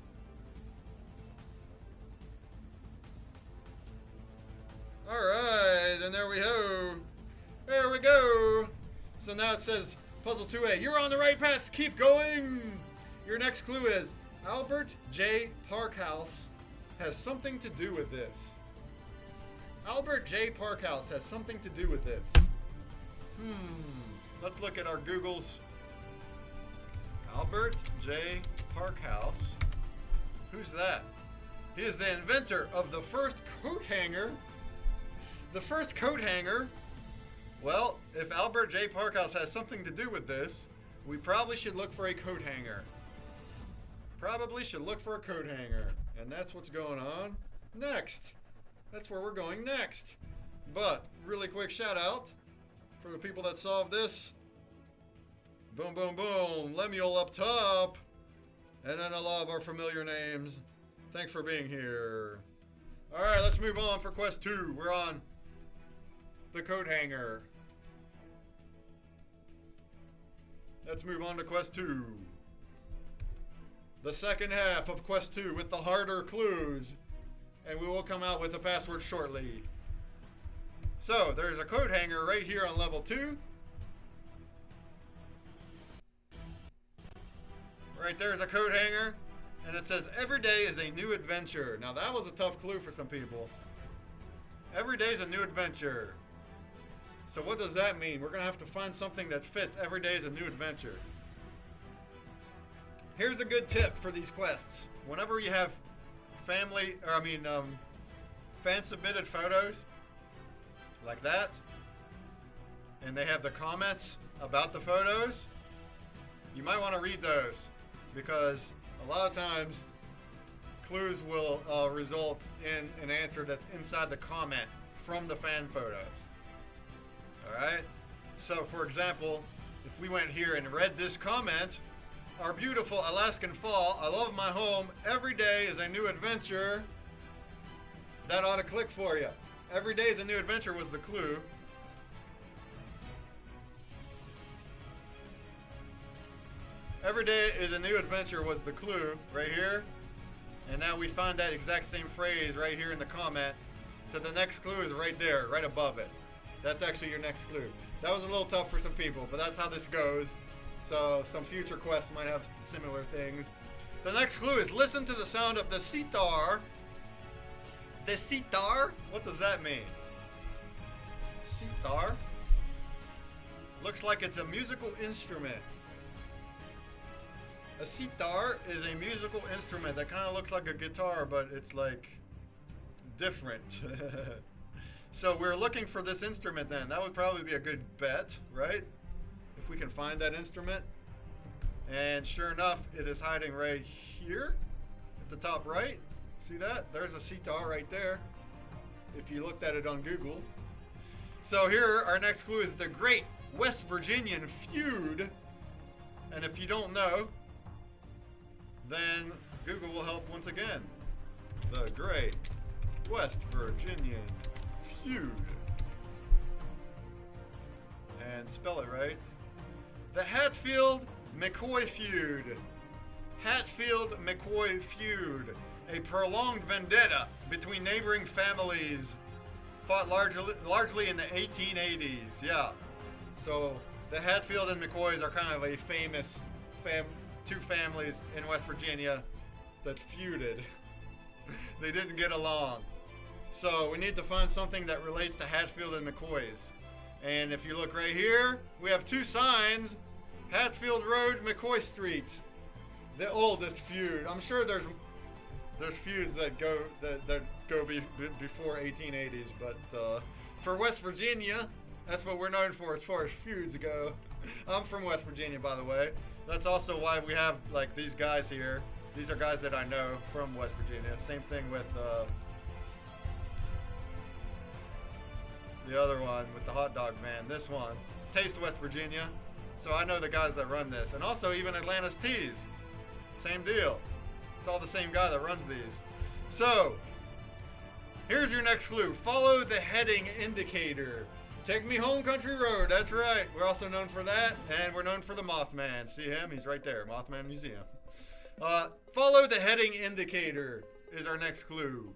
Alright, and there we go. There we go. So now it says puzzle 2A. You're on the right path. Keep going. Your next clue is Albert J. Parkhouse has something to do with this. Albert J. Parkhouse has something to do with this. Let's look at our Googles. Albert J. Parkhouse. Who's that? He is the inventor of the first coat hanger. The first coat hanger. Well, if Albert J. Parkhouse has something to do with this, we probably should look for a coat hanger. Probably should look for a coat hanger. And that's what's going on next. That's where we're going next. But, really quick shout out for the people that solved this. Boom, boom, boom. Lemuel up top. And then a lot of our familiar names. Thanks for being here. Alright, let's move on for quest 2. We're on the coat hanger. Let's move on to quest 2. The second half of quest 2 with the harder clues. And we will come out with a password shortly. So, there's a code hanger right here on level 2. Right there's a code hanger. And it says, every day is a new adventure. Now that was a tough clue for some people. Every day is a new adventure. So what does that mean? We're going to have to find something that fits. Every day is a new adventure. Here's a good tip for these quests. Whenever you have fan-submitted photos like that, and they have the comments about the photos, you might want to read those, because a lot of times clues will result in an answer that's inside the comment from the fan photos. Alright? So for example, if we went here and read this comment, our beautiful Alaskan fall, I love my home, every day is a new adventure, that ought to click for you. Every day is a new adventure was the clue. Every day is a new adventure was the clue right here. And now we find that exact same phrase right here in the comment. So the next clue is right there, right above it. That's actually your next clue. That was a little tough for some people, but that's how this goes. So some future quests might have similar things. The next clue is listen to the sound of the sitar. The sitar? What does that mean? Sitar? Looks like it's a musical instrument. A sitar is a musical instrument that kind of looks like a guitar, but it's like different. So we're looking for this instrument then. That would probably be a good bet, right? If we can find that instrument. And sure enough, it is hiding right here at the top right. See that? There's a sitar right there, if you looked at it on Google. So here, our next clue is the Great West Virginian Feud. And if you don't know, then Google will help once again. The Great West Virginian Feud. And spell it right. The Hatfield-McCoy Feud. Hatfield-McCoy Feud. A prolonged vendetta between neighboring families fought largely in the 1880s. Yeah. So the Hatfield and McCoys are kind of a famous two families in West Virginia that feuded. They didn't get along. So we need to find something that relates to Hatfield and McCoys. And if you look right here, we have two signs. Hatfield Road, McCoy Street. The oldest feud. I'm sure there's feuds that go before 1880s, but for West Virginia, that's what we're known for as far as feuds go. I'm from West Virginia, by the way. That's also why we have like these guys here. These are guys that I know from West Virginia. Same thing with the other one with the hot dog van. This one, Taste West Virginia. So I know the guys that run this, and also even Atlanta's Teas. Same deal. It's all the same guy that runs these. So, here's your next clue. Follow the heading indicator. Take me home, country road. That's right. We're also known for that, and we're known for the Mothman. See him? He's right there. Mothman Museum. Follow the heading indicator is our next clue.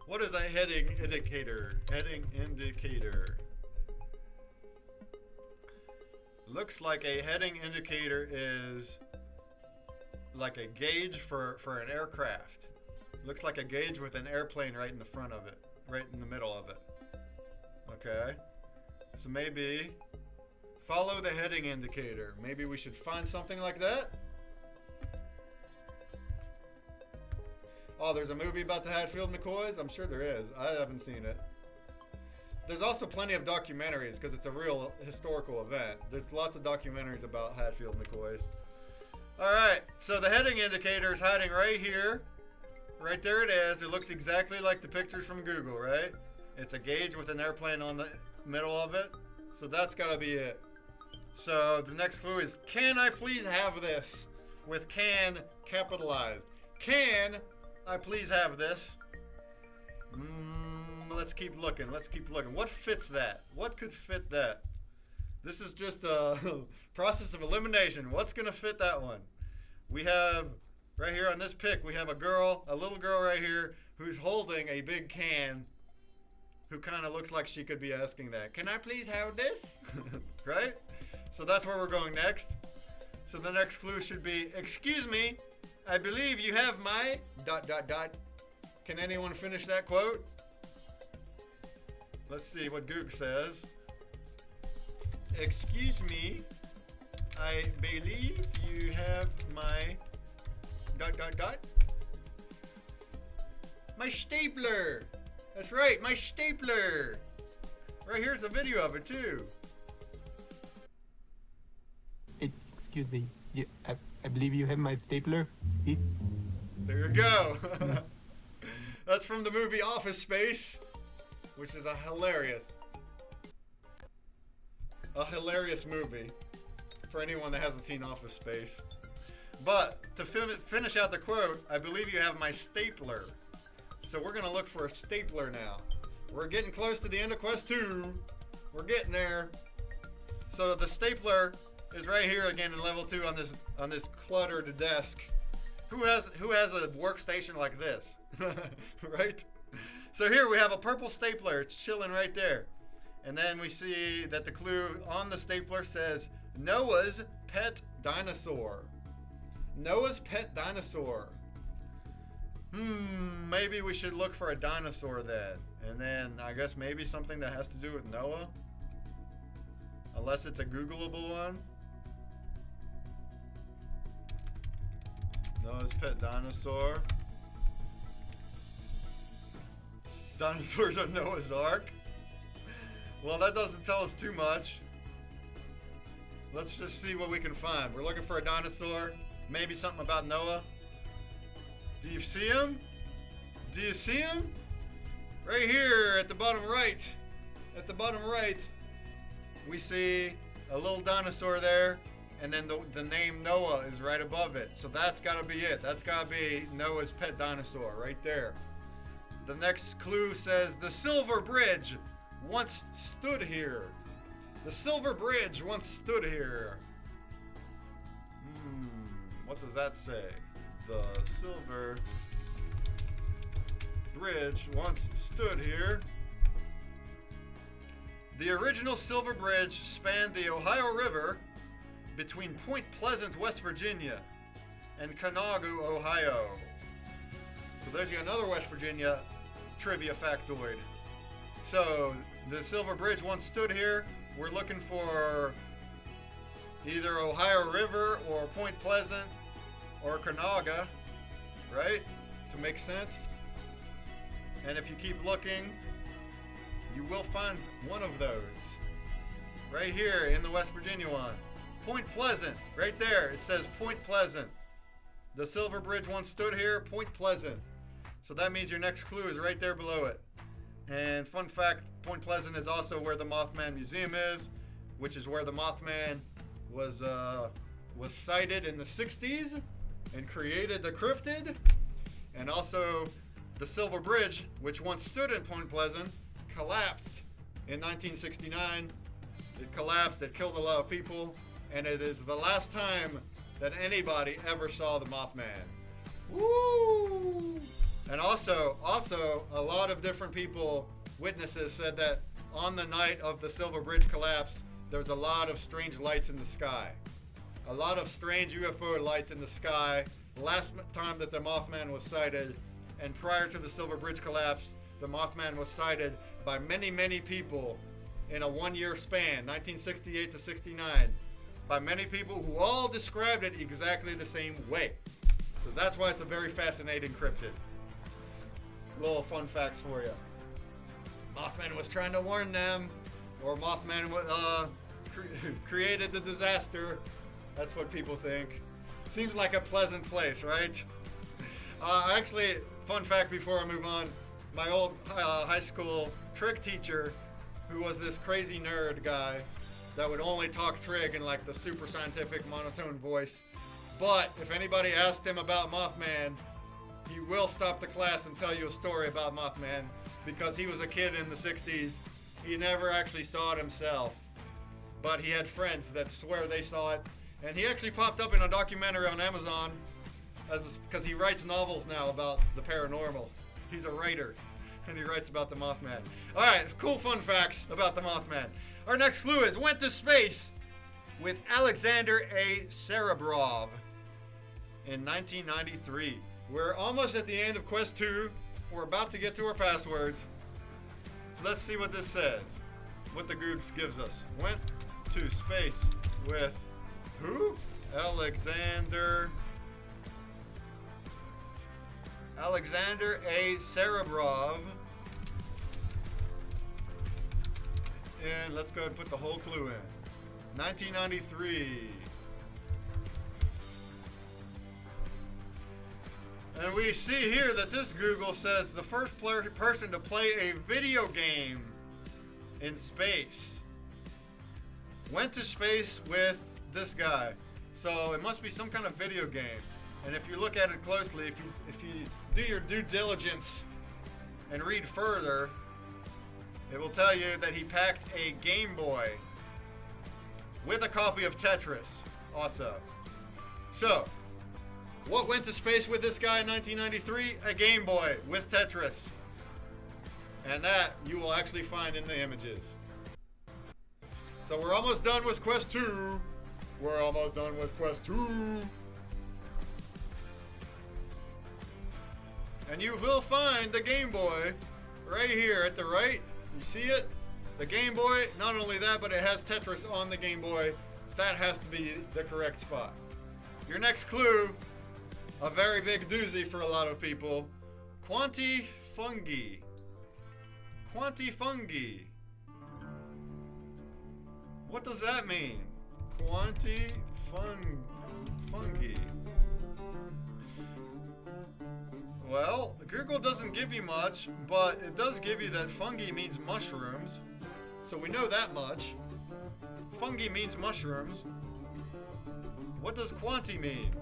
What is a heading indicator? Heading indicator. Looks like a heading indicator is like a gauge for an aircraft. Looks like a gauge with an airplane right in the front of it, right in the middle of it. Okay, so maybe follow the heading indicator. Maybe we should find something like that. Oh, there's a movie about the Hatfield McCoys? I'm sure there is. I haven't seen it. There's also plenty of documentaries because it's a real historical event. There's lots of documentaries about Hatfield McCoys. Alright, so the heading indicator is hiding right here. Right there it is. It looks exactly like the pictures from Google, right? It's a gauge with an airplane on the middle of it. So that's got to be it. So the next clue is, can I please have this? With can capitalized. Can I please have this? Let's keep looking. Let's keep looking. What fits that? What could fit that? This is just a process of elimination. What's gonna fit that one? We have, right here on this pic, we have a little girl right here, who's holding a big can, who kind of looks like she could be asking that. Can I please have this? Right? So that's where we're going next. So the next clue should be, excuse me, I believe you have my ... Can anyone finish that quote? Let's see what Goog says. Excuse me, I believe you have my ... My stapler. That's right, my stapler. Right here's a video of it too. Excuse me, I believe you have my stapler. There you go. That's from the movie Office Space, which is a hilarious movie for anyone that hasn't seen Office Space. But to finish out the quote, I believe you have my stapler. So we're gonna look for a stapler now. We're getting close to the end of quest 2. We're getting there. So the stapler is right here again in level 2 on this cluttered desk. Who has a workstation like this? Right? So here we have a purple stapler. It's chilling right there. And then we see that the clue on the stapler says Noah's pet dinosaur. Noah's pet dinosaur. Maybe we should look for a dinosaur then. And then I guess maybe something that has to do with Noah. Unless it's a Googleable one. Noah's pet dinosaur. Dinosaurs on Noah's Ark. Well, that doesn't tell us too much. Let's just see what we can find. We're looking for a dinosaur. Maybe something about Noah. Do you see him? Do you see him? Right here at the bottom right. At the bottom right, we see a little dinosaur there. And then the name Noah is right above it. So that's got to be it. That's got to be Noah's pet dinosaur right there. The next clue says the Silver Bridge once stood here. The Silver Bridge once stood here. What does that say? The Silver Bridge once stood here. The original Silver Bridge spanned the Ohio River between Point Pleasant, West Virginia, and Conago, Ohio. So there's another West Virginia trivia factoid. So the Silver Bridge once stood here. We're looking for either Ohio River or Point Pleasant or Conaga, right? To make sense. And if you keep looking, you will find one of those. Right here in the West Virginia one. Point Pleasant, right there. It says Point Pleasant. The Silver Bridge once stood here, Point Pleasant. So that means your next clue is right there below it. And fun fact, Point Pleasant is also where the Mothman Museum is, which is where the Mothman was sighted in the 60s and created the cryptid. And also the Silver Bridge, which once stood in Point Pleasant, collapsed in 1969. It collapsed, it killed a lot of people, and it is the last time that anybody ever saw the Mothman. Woo! And also, a lot of different people, witnesses, said that on the night of the Silver Bridge collapse, there was a lot of strange lights in the sky. A lot of strange UFO lights in the sky. Last time that the Mothman was sighted, and prior to the Silver Bridge collapse, the Mothman was sighted by many, many people in a one-year span, 1968 to 69, by many people who all described it exactly the same way. So that's why it's a very fascinating cryptid. Little fun facts for you. Mothman was trying to warn them, or Mothman created the disaster. That's what people think. Seems like a pleasant place, right? Actually, fun fact before I move on, my old high school trig teacher, who was this crazy nerd guy that would only talk trig in like the super scientific monotone voice. But if anybody asked him about Mothman, he will stop the class and tell you a story about Mothman because he was a kid in the 60s. He never actually saw it himself. but he had friends that swear they saw it. And he actually popped up in a documentary on Amazon because he writes novels now about the paranormal. He's a writer, and he writes about the Mothman. All right, cool fun facts about the Mothman. Our next clue is went to space with Alexander A. Serebrov in 1993. We're almost at the end of Quest 2. We're about to get to our passwords. Let's see what this says. What the Googs gives us. Went to space with who? Alexander A. Serebrov. And let's go ahead and put the whole clue in. 1993. And we see here that this Google says the first person to play a video game in space went to space with this guy. So it must be some kind of video game. And if you look at it closely, if you do your due diligence and read further, it will tell you that he packed a Game Boy with a copy of Tetris also. So, what went to space with this guy in 1993? A Game Boy with Tetris. And that you will actually find in the images. So we're almost done with Quest 2. We're almost done with Quest 2. And you will find the Game Boy right here at the right. You see it? The Game Boy, not only that, but it has Tetris on the Game Boy. That has to be the correct spot. Your next clue, a very big doozy for a lot of people. Quantifungi. Quantifungi. What does that mean? Quantifungi. Well, Google doesn't give you much, but it does give you that fungi means mushrooms. So we know that much. Fungi means mushrooms. What does quanti mean?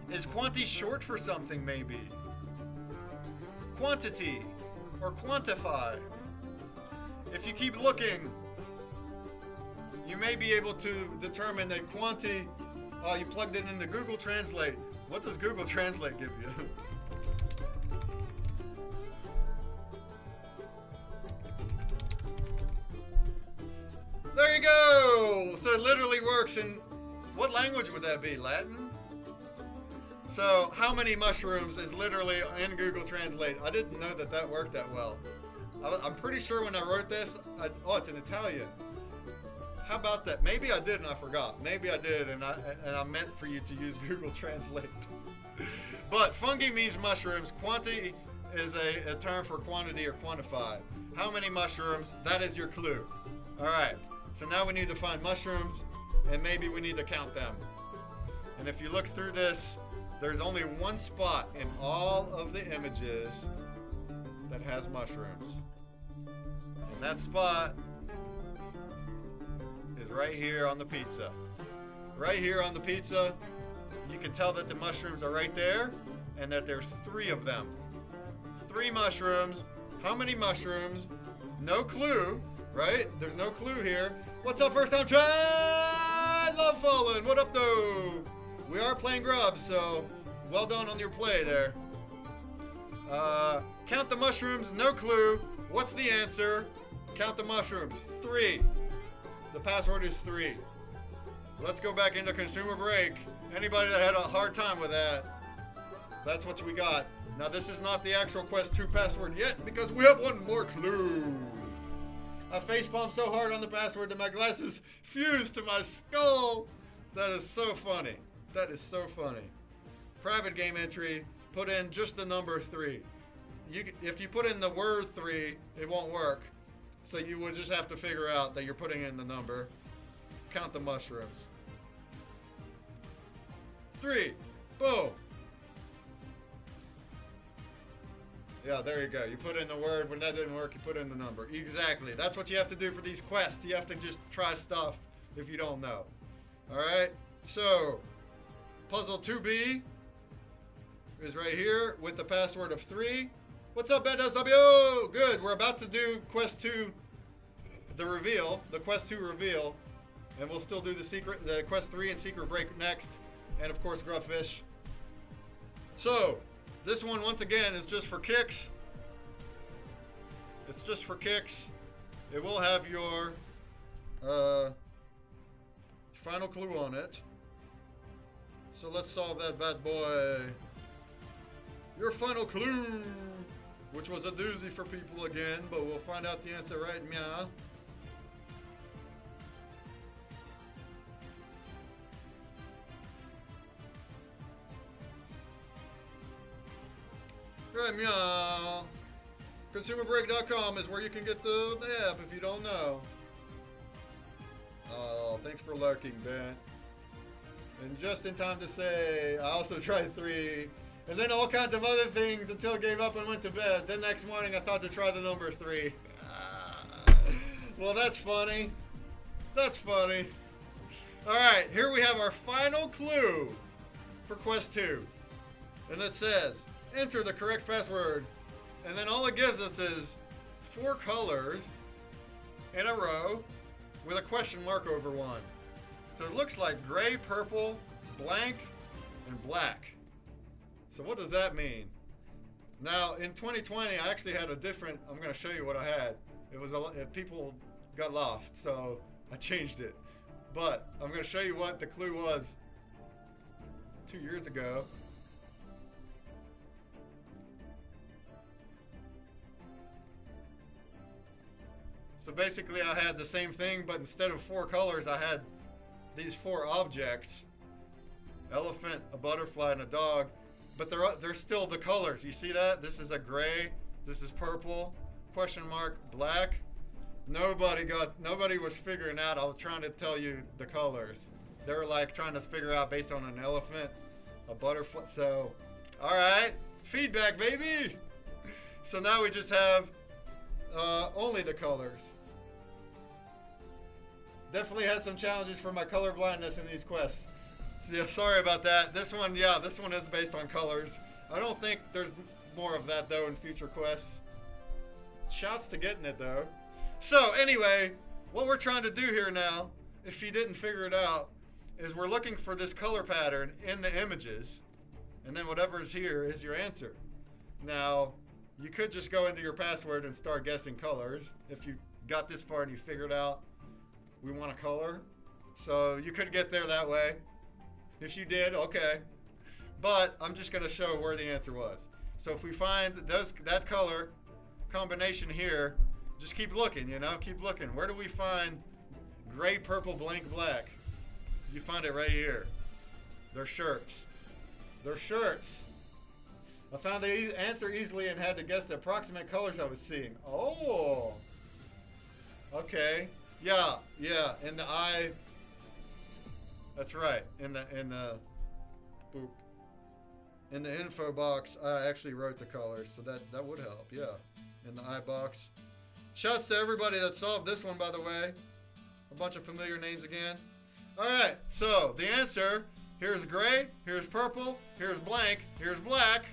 Is quanti short for something, maybe? Quantity or quantify. If you keep looking, you may be able to determine that quanti, you plugged it into Google Translate. What does Google Translate give you? There you go! So it literally works in, what language would that be? Latin? So how many mushrooms is literally in Google Translate? I didn't know that that worked that well. I'm pretty sure when I wrote this, oh, it's in Italian. How about that? Maybe I did and I forgot. Maybe I did and I meant for you to use Google Translate. But fungi means mushrooms. Quanti is a term for quantity or quantify. How many mushrooms? That is your clue. All right. So now we need to find mushrooms and maybe we need to count them. And if you look through this, there's only one spot in all of the images that has mushrooms. And that spot is right here on the pizza. Right here on the pizza, you can tell that the mushrooms are right there and that there's 3 of them. 3 mushrooms. How many mushrooms? No clue, right? There's no clue here. What's up, first time try? Love Fallen. What up, though? We are playing Grubs, so well done on your play there. Count the mushrooms. No clue. What's the answer? Count the mushrooms. 3. The password is 3. Let's go back into ConsumerBreak. Anybody that had a hard time with that, that's what we got. Now, this is not the actual Quest 2 password yet because we have one more clue. I facepalmed so hard on the password that my glasses fused to my skull. That is so funny. That is so funny. Private game entry. Put in just the number 3. If you put in the word 3, it won't work. So you would just have to figure out that you're putting in the number. Count the mushrooms. 3. Boom. Yeah, there you go. You put in the word. When that didn't work, you put in the number. Exactly. That's what you have to do for these quests. You have to just try stuff if you don't know. All right? So, puzzle 2B is right here with the password of 3. What's up, BetSW? Good. We're about to do Quest 2 the reveal, the Quest 2 reveal, and we'll still do the Quest 3 and Secret Break next, and of course Grubfish. So, this one once again is just for kicks. It's just for kicks. It will have your final clue on it. So let's solve that bad boy. Your final clue, which was a doozy for people again, but we'll find out the answer right now. Right, meow. ConsumerBreak.com is where you can get the app if you don't know. Oh, thanks for lurking, Ben. And just in time to say, I also tried 3, and then all kinds of other things until I gave up and went to bed. Then next morning I thought to try the number 3. Well, that's funny. That's funny. Alright, here we have our final clue for Quest 2. And it says, enter the correct password. And then all it gives us is 4 colors in a row with a question mark over one. So it looks like gray, purple, blank, and black. So what does that mean? Now, in 2020, I actually had a different, I'm going to show you what I had. It was people got lost, so I changed it. But I'm going to show you what the clue was 2 years ago. So basically I had the same thing, but instead of 4 colors, I had these 4 objects. Elephant, a butterfly, and a dog. But they're still the colors. You see that? This is a gray, this is purple, question mark, black. Nobody was figuring out. I was trying to tell you the colors. They were like trying to figure out based on an elephant, a butterfly. So, all right, feedback, baby. So now we just have only the colors. Definitely had some challenges for my color blindness in these quests. So, yeah, sorry about that. This one is based on colors. I don't think there's more of that though in future quests. Shouts to getting it though. So anyway, what we're trying to do here now, if you didn't figure it out, is we're looking for this color pattern in the images, and then whatever's here is your answer. Now, you could just go into your password and start guessing colors. If you got this far and you figured out we want a color, so you could get there that way. If you did, okay. But I'm just gonna show where the answer was. So if we find that color combination here, just keep looking, keep looking. Where do we find gray, purple, blank, black? You find it right here. They're shirts. They're shirts. I found the answer easily and had to guess the approximate colors I was seeing. Oh. Okay. Yeah. In the eye. That's right. In the info box, I actually wrote the colors, so that would help. Yeah. In the eye box. Shouts to everybody that solved this one, by the way. A bunch of familiar names again. All right. So the answer, here's gray, here's purple, here's blank, here's black.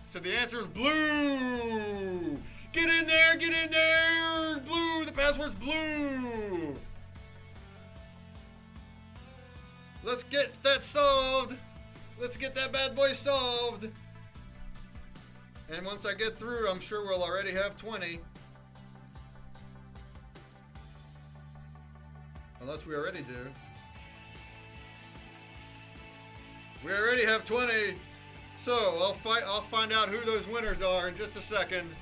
So the answer is blue. Get in there, get in there. Blue, the password's blue. Let's get that solved. Let's get that bad boy solved. And once I get through, I'm sure we'll already have 20. Unless we already do. We already have 20. So I'll find out who those winners are in just a second.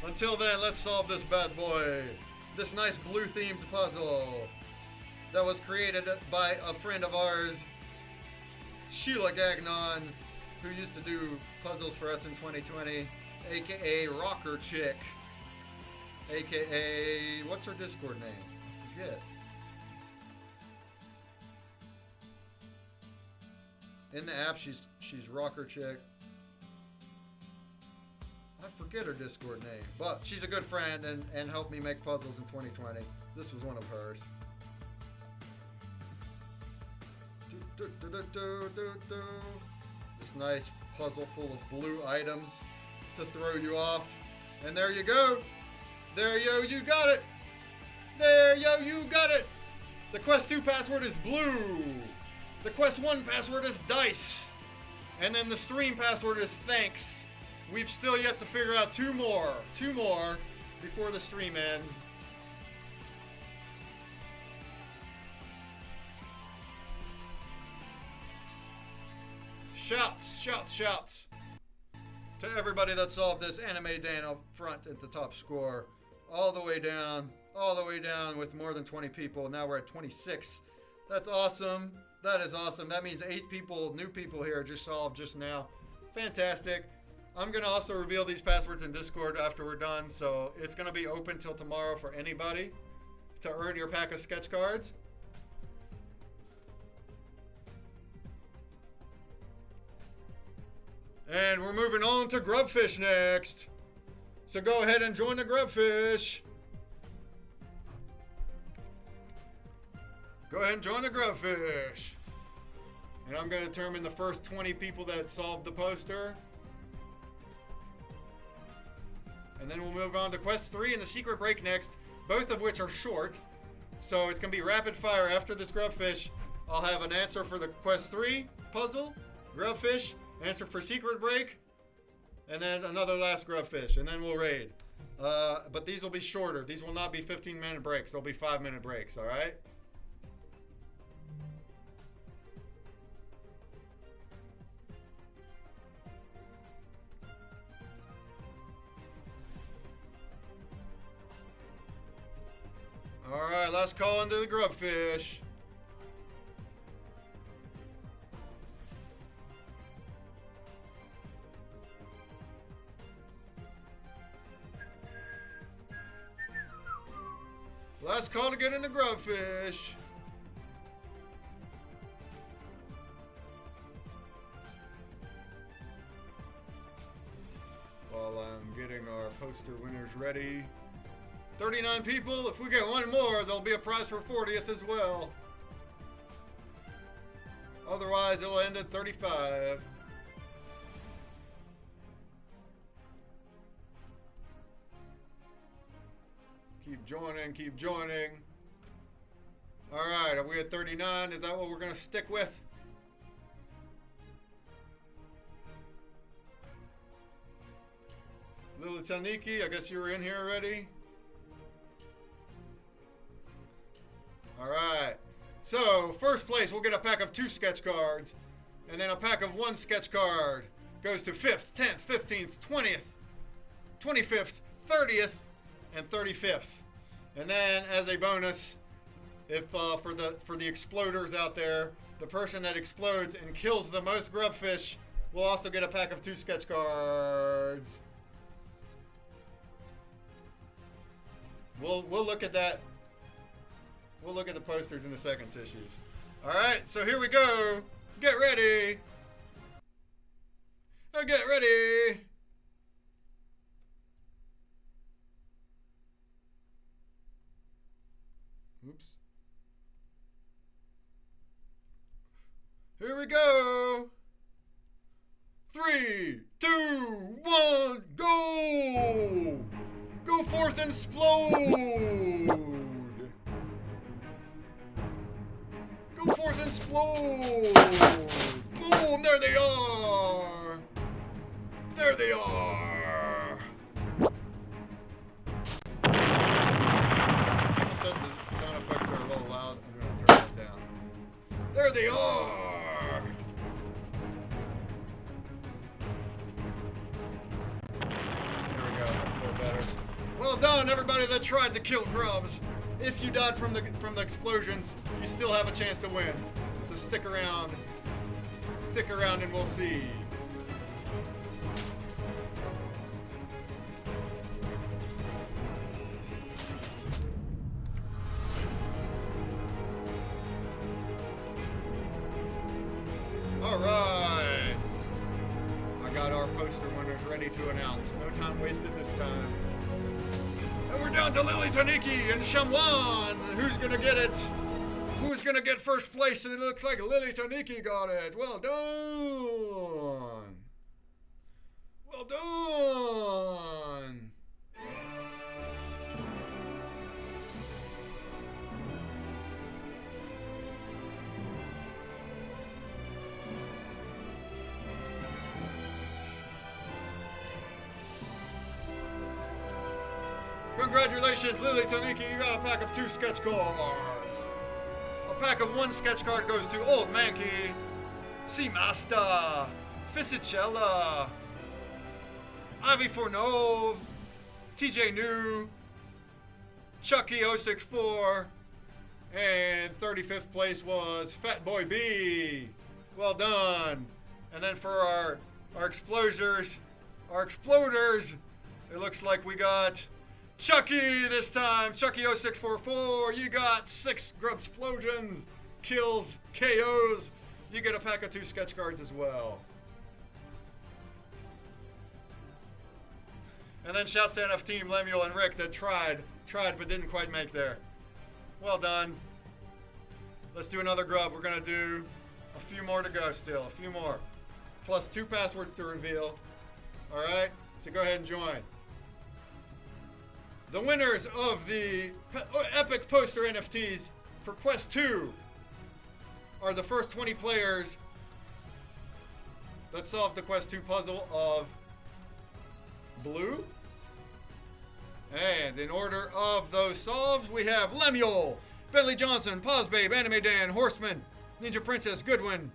Until then, let's solve this bad boy. This nice blue themed puzzle that was created by a friend of ours, Sheila Gagnon, who used to do puzzles for us in 2020, aka Rocker Chick, aka, what's her Discord name? I forget. In the app, she's Rocker Chick. I forget her Discord name, but she's a good friend and helped me make puzzles in 2020. This was one of hers. This nice puzzle full of blue items to throw you off. And there you go. There you got it. There, yo, you got it. The Quest 2 password is blue. The Quest 1 password is dice. And then the stream password is thanks. We've still yet to figure out two more before the stream ends. Shouts, shouts, shouts to everybody that solved this Anime Dan up front at the top score. All the way down with more than 20 people. Now we're at 26. That's awesome. That is awesome. That means 8 people, new people here, just solved just now. Fantastic. I'm going to also reveal these passwords in Discord after we're done, so it's going to be open till tomorrow for anybody to earn your pack of sketch cards. And we're moving on to Grubfish next. So go ahead and join the Grubfish. Go ahead and join the Grubfish. And I'm going to determine the first 20 people that solved the poster. And then we'll move on to Quest 3 and the Secret Break next, both of which are short. So it's going to be rapid fire after this Grubfish. I'll have an answer for the Quest 3 puzzle, Grubfish, answer for Secret Break, and then another last Grubfish, and then we'll raid. But these will be shorter. These will not be 15-minute breaks. They'll be 5-minute breaks, all right? All right, last call into the Grubfish. Last call to get in the Grubfish. While I'm getting our poster winners ready. 39 people. If we get one more, there'll be a prize for 40th as well. Otherwise, it'll end at 35. Keep joining, keep joining. All right, are we at 39? Is that what we're going to stick with? Lily Taniki, I guess you were in here already. All right. So, first place, we'll get a pack of 2 sketch cards. And then a pack of 1 sketch card goes to 5th, 10th, 15th, 20th, 25th, 30th, and 35th. And then, as a bonus, if for the exploders out there, the person that explodes and kills the most Grubfish will also get a pack of 2 sketch cards. We'll look at that. We'll look at the posters in the second tissues. All right, so here we go. Get ready. Get ready. Oops. Here we go. 3, 2, 1, go! Go forth and explode! Go forth and explode! Boom! There they are! There they are! Someone said the sound effects are a little loud. I'm going to turn that down. There they are! There we go. That's a little better. Well done, everybody that tried to kill grubs. If you died from the explosions, you still have a chance to win. So stick around. Stick around and we'll see. All right. I got our poster winners ready to announce. No time wasted this time. And we're down to Lily Taniki and Shamwan. Who's going to get it? Who's going to get first place? And it looks like Lily Taniki got it. Well done. Well done. Congratulations, Lily Taniki, you got a pack of 2 sketch cards. A pack of 1 sketch card goes to Old Mankey, Seamaster, Fisichella, Ivy Fornove, TJ New, Chucky064, and 35th place was Fat Boy B. Well done. And then for our exploders, it looks like we got Chucky this time. Chucky0644, you got 6 grub explosions, kills, KOs. You get a pack of 2 sketch cards as well. And then shouts to NF Team, Lemuel and Rick that tried but didn't quite make there. Well done. Let's do another grub. We're gonna do a few more to go still, a few more. Plus 2 passwords to reveal. All right, so go ahead and join. The winners of the Epic Poster NFTs for Quest 2 are the first 20 players that solved the Quest 2 puzzle of blue. And in order of those solves, we have Lemuel, Bentley Johnson, Pazbabe, Anime Dan, Horseman, Ninja Princess, Goodwin,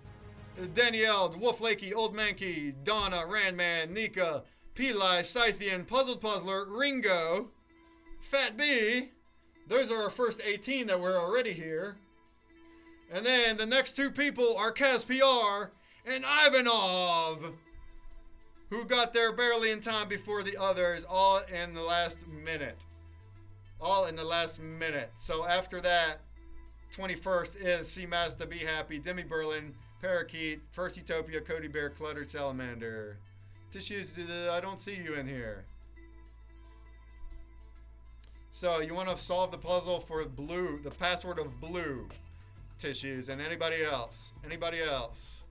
Danielle, Wolf Lakey, Old Mankey, Donna, Randman, Nika, Peli, Scythian, Puzzled Puzzler, Ringo, Fat B. Those are our first 18 that were already here. And then the next 2 people are Kaz PR and Ivanov, who got there barely in time before the others, all in the last minute. All in the last minute. So after that, 21st is Seamaster, Be Happy, Demi Berlin, Parakeet, First Utopia, Cody Bear, Cluttered Salamander. Tissues, I don't see you in here. So you want to solve the puzzle for blue, the password of blue, Tissues, and anybody else. Anybody else.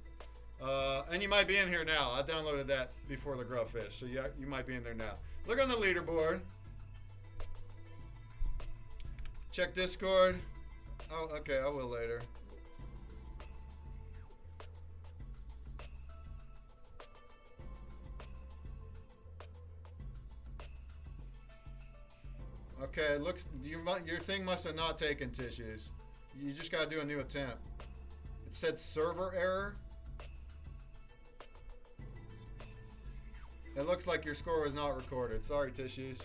And you might be in here now. I downloaded that before the Grubfish, so you might be in there now. Look on the leaderboard. Check Discord. Oh, okay, I will later. Okay, it looks your thing must have not taken Tissues. You just gotta do a new attempt. It said server error. It looks like your score was not recorded. Sorry, Tissues.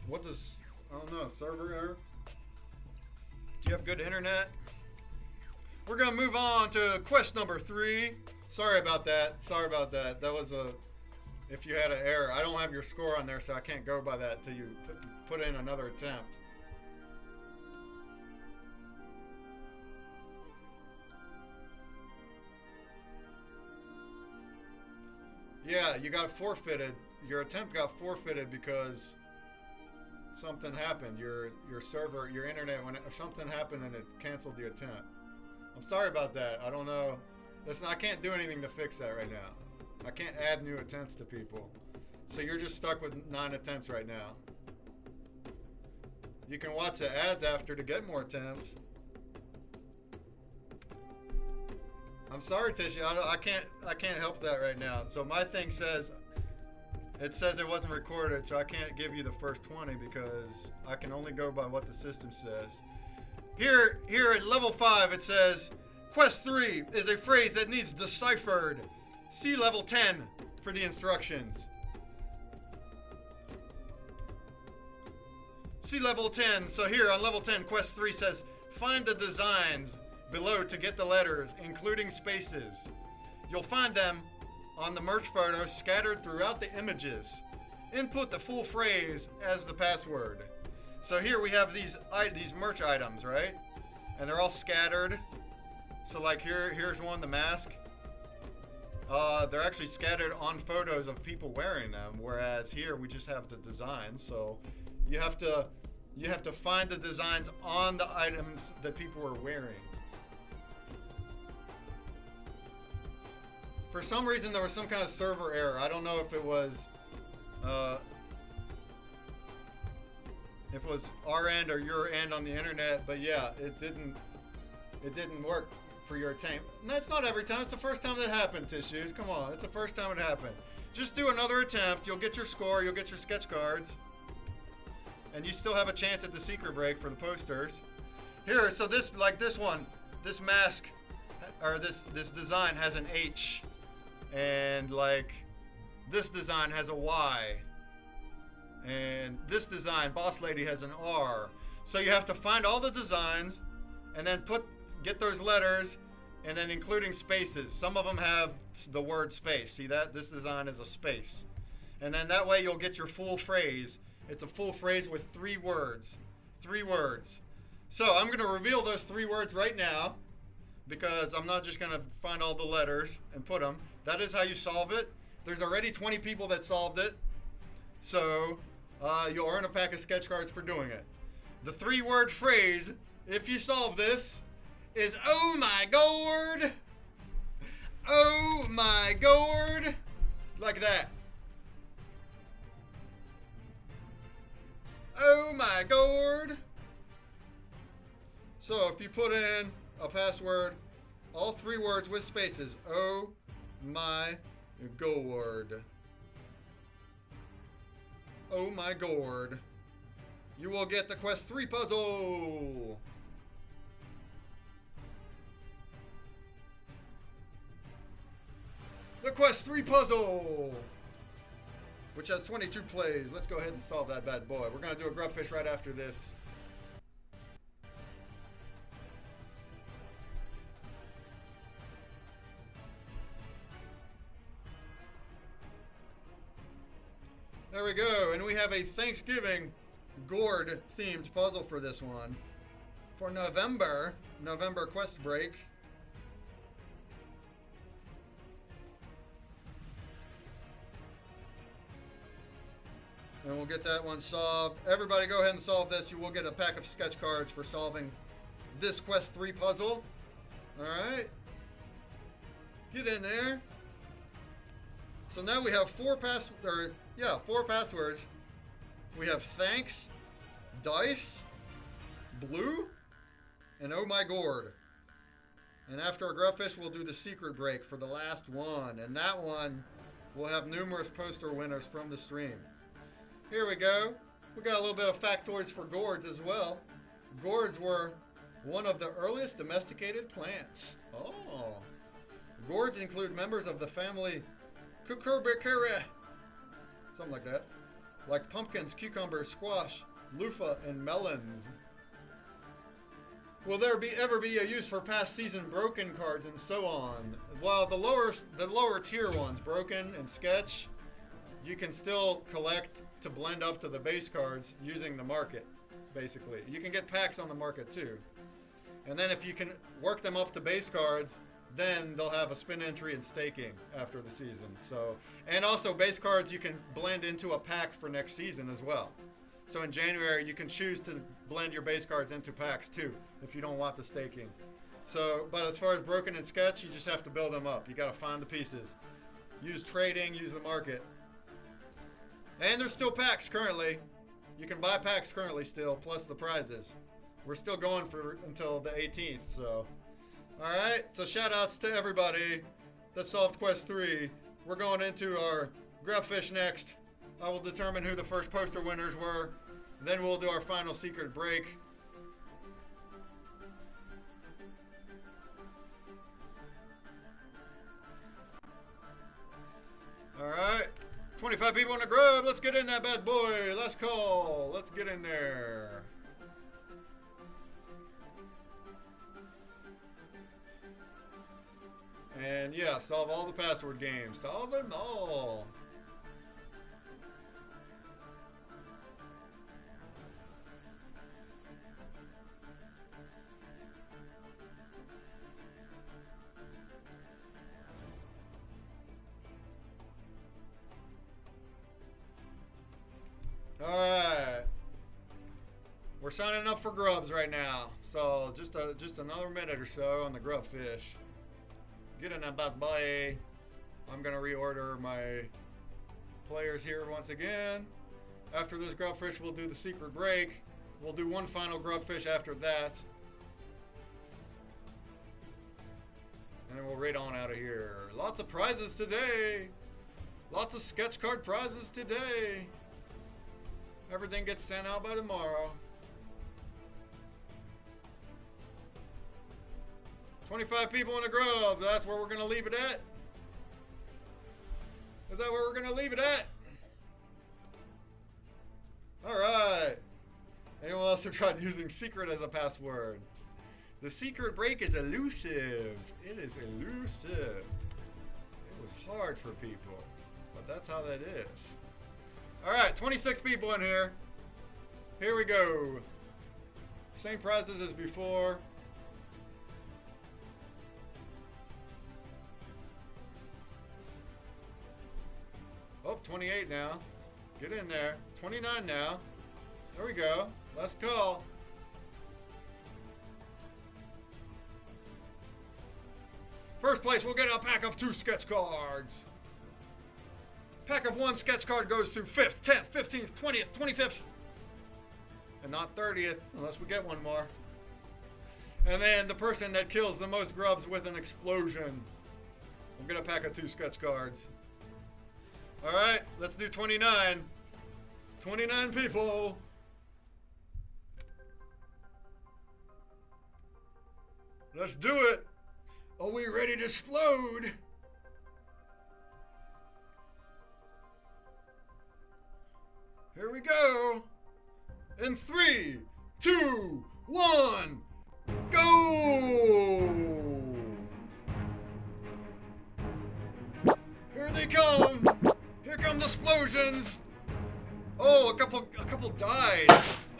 What does... I don't know. Server error? Do you have good internet? We're going to move on to quest number 3. Sorry about that. Sorry about that. That was a... If you had an error. I don't have your score on there, so I can't go by that until you put in another attempt. Yeah, you got forfeited. Your attempt got forfeited because something happened. Your server, your internet, something happened and it canceled the attempt. I'm sorry about that. I don't know. Listen, I can't do anything to fix that right now. I can't add new attempts to people. So you're just stuck with 9 attempts right now. You can watch the ads after to get more attempts. I'm sorry, Tisha. I can't help that right now. So my thing says, it says it wasn't recorded, so I can't give you the first 20 because I can only go by what the system says. Here at level 5, it says, Quest 3 is a phrase that needs deciphered. See level 10 for the instructions. See level 10. So here on level 10, Quest 3 says, find the designs below to get the letters, including spaces. You'll find them on the merch photos scattered throughout the images. Input the full phrase as the password. So here we have these merch items, right? And they're all scattered. So like here's one, the mask. They're actually scattered on photos of people wearing them, whereas here we just have the designs. So you have to find the designs on the items that people are wearing. For some reason, there was some kind of server error. I don't know if it was our end or your end on the internet, but yeah, it didn't work for your attempt. And that's not every time. It's the first time that happened, Tissues. Come on, it's the first time it happened. Just do another attempt. You'll get your score. You'll get your sketch cards. And you still have a chance at the secret break for the posters. Here, so this, like this one, this mask, or this design has an H. And like, this design has a Y. And this design, Boss Lady, has an R. So you have to find all the designs and then get those letters and then including spaces. Some of them have the word space. See that? This design is a space. And then that way you'll get your full phrase. It's a full phrase with 3 words. 3 words. So I'm going to reveal those 3 words right now because I'm not just going to find all the letters and put them. That is how you solve it. There's already 20 people that solved it. So you'll earn a pack of sketch cards for doing it. The 3-word phrase, if you solve this, is "Oh my gourd." Oh my gourd. Like that. Oh my gourd. So if you put in a password, all 3 words with spaces, oh my gourd. Oh my gourd. You will get the Quest 3 puzzle. The Quest 3 puzzle, which has 22 plays. Let's go ahead and solve that bad boy. We're going to do a grubfish right after this. There we go, and we have a Thanksgiving gourd themed puzzle for this one. For November QuestBreak. And we'll get that one solved. Everybody go ahead and solve this. You will get a pack of sketch cards for solving this Quest 3 puzzle. Alright. Get in there. So now we have 4 passwords. We have thanks, dice, blue, and oh my gourd. And after our grubfish, we'll do the secret break for the last one. And that one will have numerous poster winners from the stream. Here we go. We got a little bit of factoids for gourds as well. Gourds were one of the earliest domesticated plants. Oh. Gourds include members of the family Cucurbitaceae. Something like that. Like pumpkins, cucumbers, squash, loofah, and melons. Will there ever be a use for past season broken cards and so on? Well, the lower tier ones, broken and sketch, you can still collect to blend up to the base cards using the market, basically. You can get packs on the market too. And then if you can work them up to base cards, then they'll have a spin entry and staking after the season. So, and also base cards you can blend into a pack for next season as well. So in January you can choose to blend your base cards into packs too if you don't want the staking. So, but as far as broken and sketch, you just have to build them up. You got to find the pieces. Use trading, use the market. And there's still packs currently. You can buy packs currently still, plus the prizes. We're still going for until the 18th, so. Alright, so shout outs to everybody that solved Quest 3. We're going into our grubfish next. I will determine who the first poster winners were. Then we'll do our final secret break. Alright. 25 people in the grub. Let's get in that bad boy. Let's call. Let's get in there. And yeah, solve all the password games. Solve them all. Alright. We're signing up for grubs right now. So just another minute or so on the grubfish. Get in that bad boy. I'm gonna reorder my players here once again. After this grubfish, we'll do the secret break. We'll do one final grubfish after that. And then we'll raid on out of here. Lots of prizes today. Lots of sketch card prizes today. Everything gets sent out by tomorrow. 25 people in the grub. That's where we're going to leave it at? Is that where we're going to leave it at? Alright. Anyone else have tried using secret as a password? The secret break is elusive. It is elusive. It was hard for people. But that's how that is. Alright, 26 people in here. Here we go. Same prizes as before. Oh, 28 now. Get in there. 29 now. There we go. Let's go. First place, we'll get a pack of 2 sketch cards. Pack of 1 sketch card goes to 5th, 10th, 15th, 20th, 25th. And not 30th, unless we get one more. And then the person that kills the most grubs with an explosion will get a pack of 2 sketch cards. Alright, let's do 29. 29 people. Let's do it. Are we ready to explode? Here we go. In 3, 2, 1, go! Here they come. Here come the explosions. Oh, a couple died.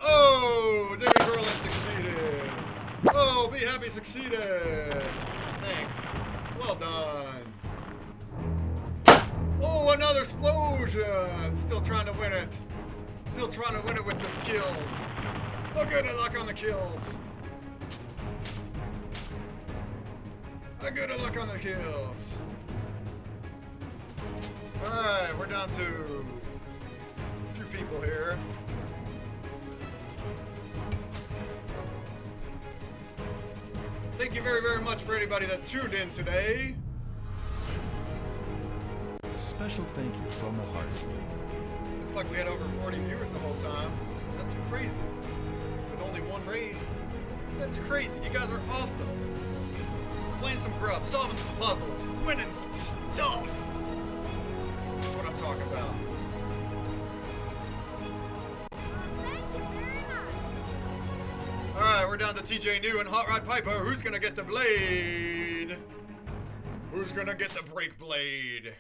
Oh, David Berlin succeeded. Oh, Be Happy succeeded. I think. Well done. Oh, another explosion. Still trying to win it. Still trying to win it with the kills. Oh, good luck on the kills. Good luck on the kills. Alright, we're down to a few people here. Thank you very, very much for anybody that tuned in today. A special thank you from the heart. Looks like we had over 40 viewers the whole time. That's crazy. With only 1 raid. That's crazy. You guys are awesome. Playing some grub, solving some puzzles, winning some stuff. That's what I'm talking about. Alright, we're down to TJ New and Hot Rod Piper. Who's gonna get the blade? Who's gonna get the break blade?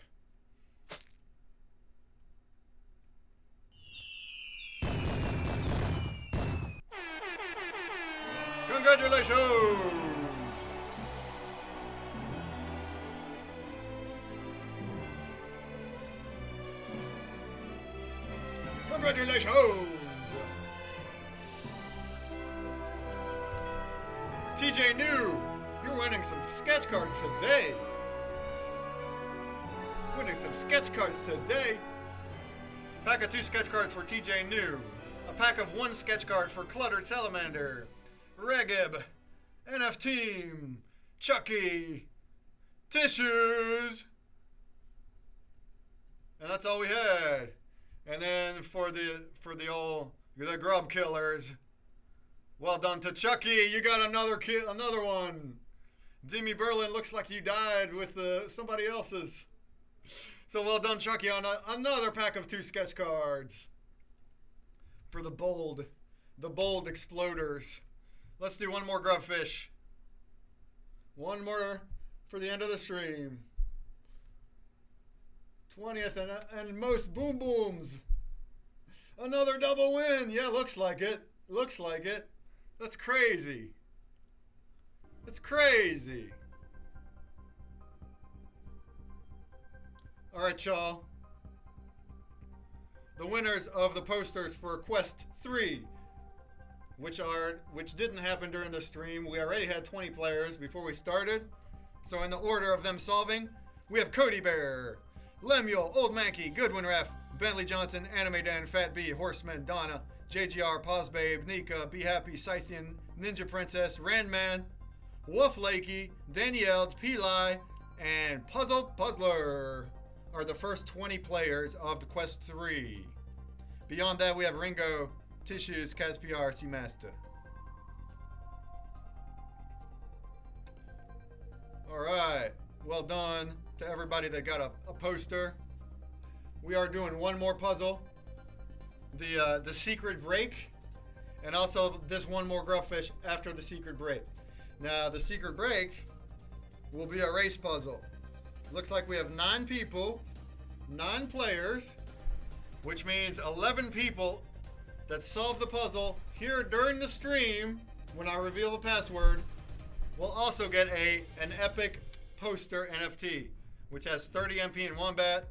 Congratulations! Congratulations! TJ New, you're winning some sketch cards today. Winning some sketch cards today. Pack of 2 sketch cards for TJ New. A pack of 1 sketch card for Cluttered Salamander, Regib, NFT, Chucky, Tissues. And that's all we had. And then for the grub killers, well done to Chucky. You got another one. Demi Berlin looks like you died with somebody else's. So well done, Chucky, on another pack of 2 sketch cards for the bold exploders. Let's do one more grubfish. One more for the end of the stream. 20th and most boom booms. Another double win. Yeah, looks like it. Looks like it. That's crazy. It's crazy. All right, y'all. The winners of the posters for Quest 3, which didn't happen during the stream. We already had 20 players before we started. So in the order of them solving, we have Cody Bear, Lemuel, Old Mankey, Goodwin Ref, Bentley Johnson, Anime Dan, Fat B, Horseman, Donna, JGR, Pause Babe, Nika, Be Happy, Scythian, Ninja Princess, Randman, Wolf Lakey, Danielle, Peli, and Puzzle Puzzler are the first 20 players of the Quest 3. Beyond that, we have Ringo, Tissues, Caspiar, Seamaster. All right. Well done to everybody that got a poster. We are doing one more puzzle. The secret break. And also this one more grubfish after the secret break. Now, the secret break will be a race puzzle. Looks like we have 9 people, 9 players, which means 11 people that solve the puzzle here during the stream when I reveal the password will also get an epic poster NFT, which has 30 MP in wombat.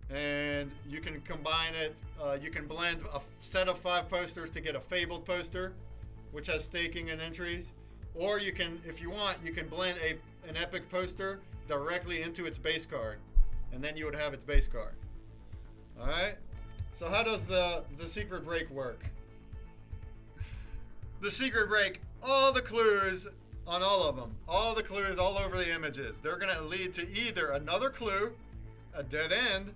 And you can combine it, you can blend a set of 5 posters to get a fabled poster, which has staking and entries. Or you can, if you want, you can blend an epic poster directly into its base card. And then you would have its base card. Alright? So how does the secret break work? The secret break, all the clues on all of them, all the clues all over the images, they're going to lead to either another clue, a dead end,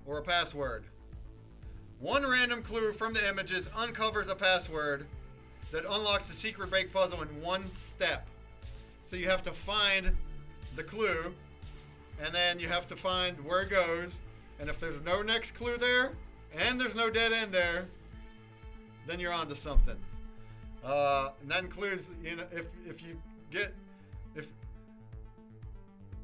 or a password. One random clue from the images uncovers a password that unlocks the secret break puzzle in one step. So you have to find the clue, and then you have to find where it goes, and if there's no next clue there, and there's no dead end there, then you're onto something. And that includes, you know, if you get,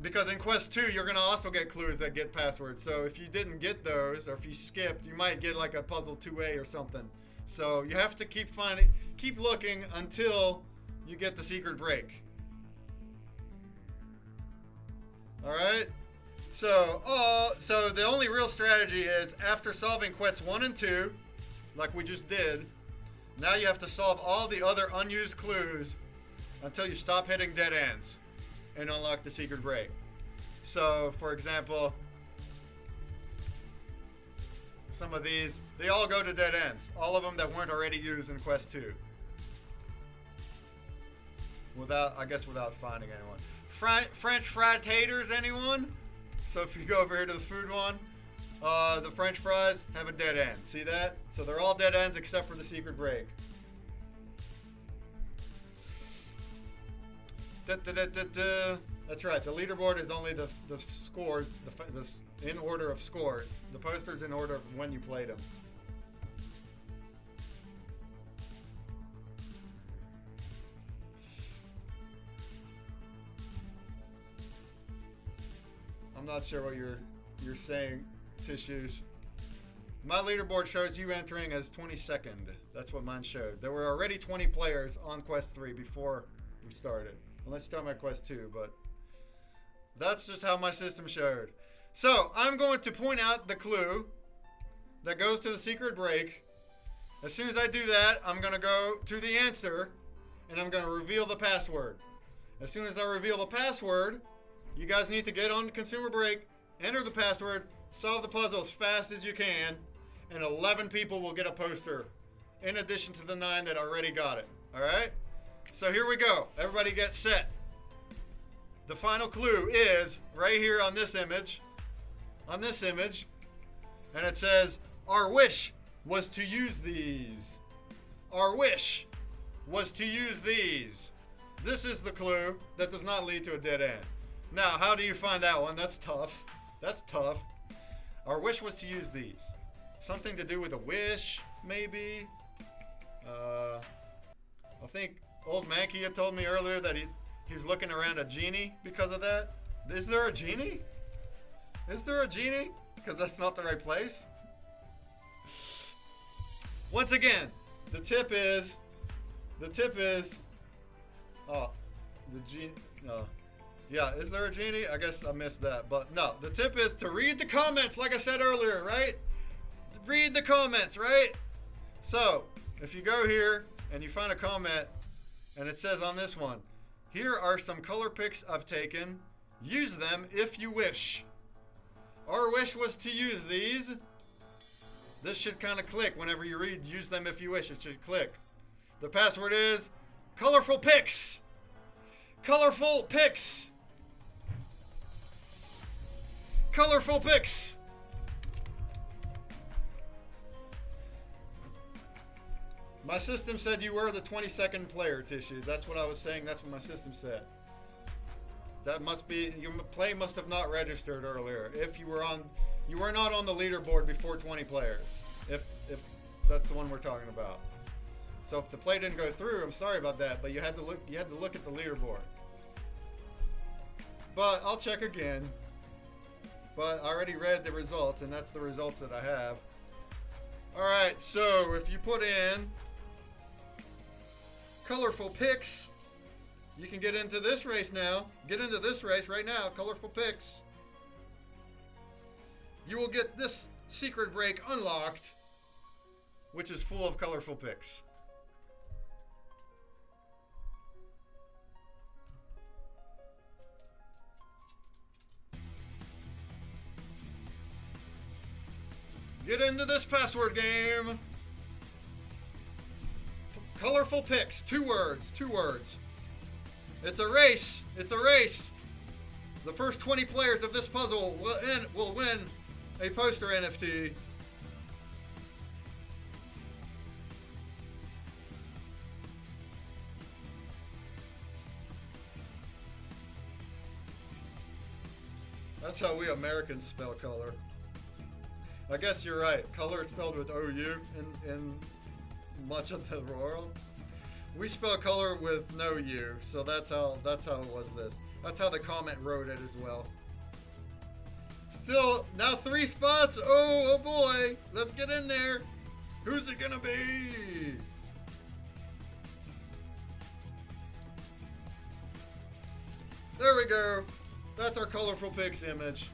because in Quest 2, you're going to also get clues that get passwords. So if you didn't get those, or if you skipped, you might get like a puzzle 2A or something. So you have to keep looking until you get the secret break. All right. So the only real strategy is after solving quests 1 and 2, like we just did, now you have to solve all the other unused clues until you stop hitting dead ends and unlock the secret break. So, for example, some of these, they all go to dead ends. All of them that weren't already used in Quest 2. Without finding anyone. French fried taters, anyone? So if you go over here to the food one, the French fries have a dead end. See that? So they're all dead ends except for the secret break. That's right. The leaderboard is only the scores, in order of scores. The posters in order of when you played them. I'm not sure what you're saying, Tissues. My leaderboard shows you entering as 22nd. That's what mine showed. There were already 20 players on Quest 3 before we started. Unless you're talking about Quest 2, but that's just how my system showed. So, I'm going to point out the clue that goes to the secret break. As soon as I do that, I'm going to go to the answer, and I'm going to reveal the password. As soon as I reveal the password, you guys need to get on ConsumerBreak, enter the password, solve the puzzle as fast as you can, and 11 people will get a poster, in addition to the 9 that already got it. All right? So here we go. Everybody get set. The final clue is right here on this image. On this image. And it says, our wish was to use these. Our wish was to use these. This is the clue that does not lead to a dead end. Now, how do you find that one? That's tough. That's tough. Our wish was to use these. Something to do with a wish, maybe. I think Old Mankey had told me earlier that he's looking around a genie because of that. Is there a genie? Is there a genie? Because that's not the right place. Once again, the tip is, yeah, is there a genie? I guess I missed that, but no, the tip is to read the comments like I said earlier, right? Read the comments, right? So, if you go here and you find a comment and it says on this one, here are some color pics I've taken. Use them if you wish. Our wish was to use these. This should kind of click whenever you read use them if you wish. It should click. The password is colorful pics. Colorful pics. Colorful pics. My system said you were the 22nd player, Tissues. That's what I was saying. That's what my system said. That must be, your play must have not registered earlier. If you were not on the leaderboard before 20 players. If that's the one we're talking about. So if the play didn't go through, I'm sorry about that, but you had to look at the leaderboard. But I'll check again. But I already read the results, and that's the results that I have. Alright, so if you put in colorful pics, you can get into this race now. Get into this race right now, colorful pics. You will get this secret break unlocked, which is full of colorful pics. Get into this password game. Colorful pics, 2 words, 2 words. It's a race, it's a race. The first 20 players of this puzzle will win a poster NFT. That's how we Americans spell color. I guess you're right. Color is spelled with OU in much of the world. We spell color with no U, so that's how it was this. That's how the comment wrote it as well. Still, now 3 spots. Oh boy. Let's get in there. Who's it gonna be? There we go. That's our colorful pics image.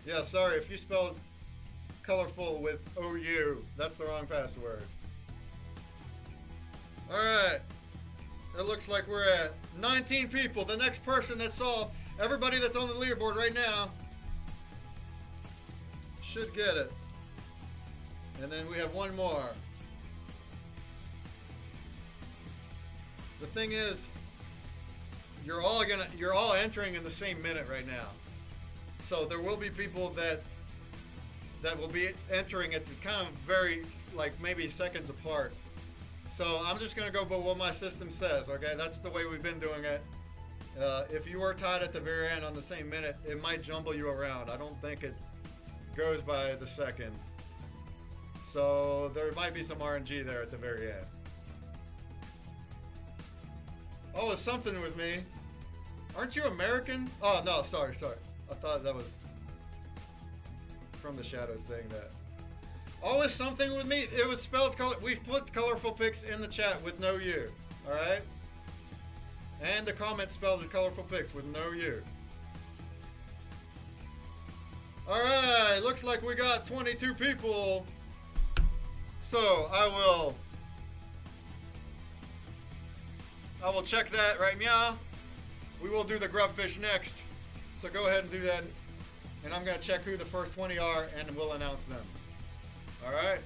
Yeah, sorry if you spelled colorful with OU. That's the wrong password. Alright. It looks like we're at 19 people. The next person that saw everybody that's on the leaderboard right now should get it. And then we have one more. The thing is, you're all entering in the same minute right now. So there will be people that will be entering at the kind of very, like, maybe seconds apart. So I'm just going to go by what my system says, okay? That's the way we've been doing it. If you were tied at the very end on the same minute, it might jumble you around. I don't think it goes by the second. So there might be some RNG there at the very end. Oh, it's something with me. Aren't you American? Oh, no, sorry. I thought that was from the shadows saying that. Always something with me. It was spelled color. We've put colorful pics in the chat with no U. Alright? And the comment spelled in colorful pics with no U. Alright, looks like we got 22 people. So I will check that right now. We will do the Grubfish next. So go ahead and do that. And I'm going to check who the first 20 are and we'll announce them. Alright?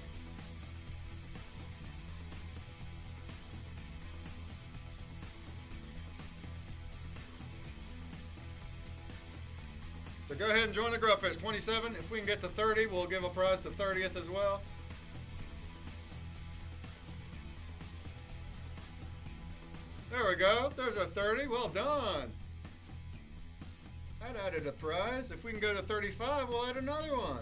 So go ahead and join the Grubfish. 27. If we can get to 30, we'll give a prize to 30th as well. There we go. There's our 30. Well done. That added a prize. If we can go to 35, we'll add another one.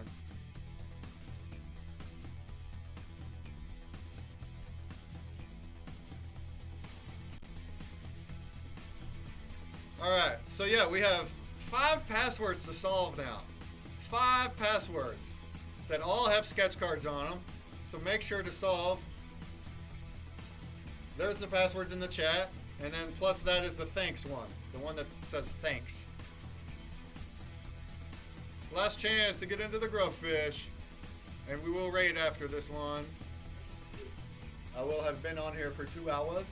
Alright, so yeah, we have 5 passwords to solve now. 5 passwords that all have sketch cards on them. So make sure to solve. There's the passwords in the chat. And then plus that is the thanks one. The one that says thanks. Last chance to get into the Grubfish. And we will raid after this one. I will have been on here for 2 hours.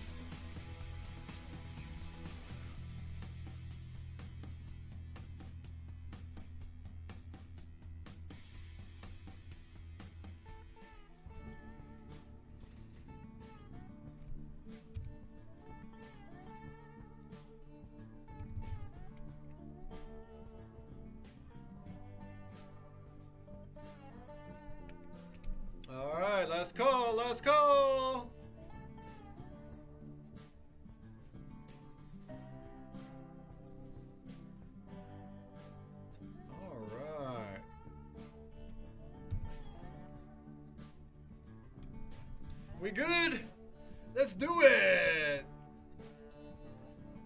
We good? Let's do it!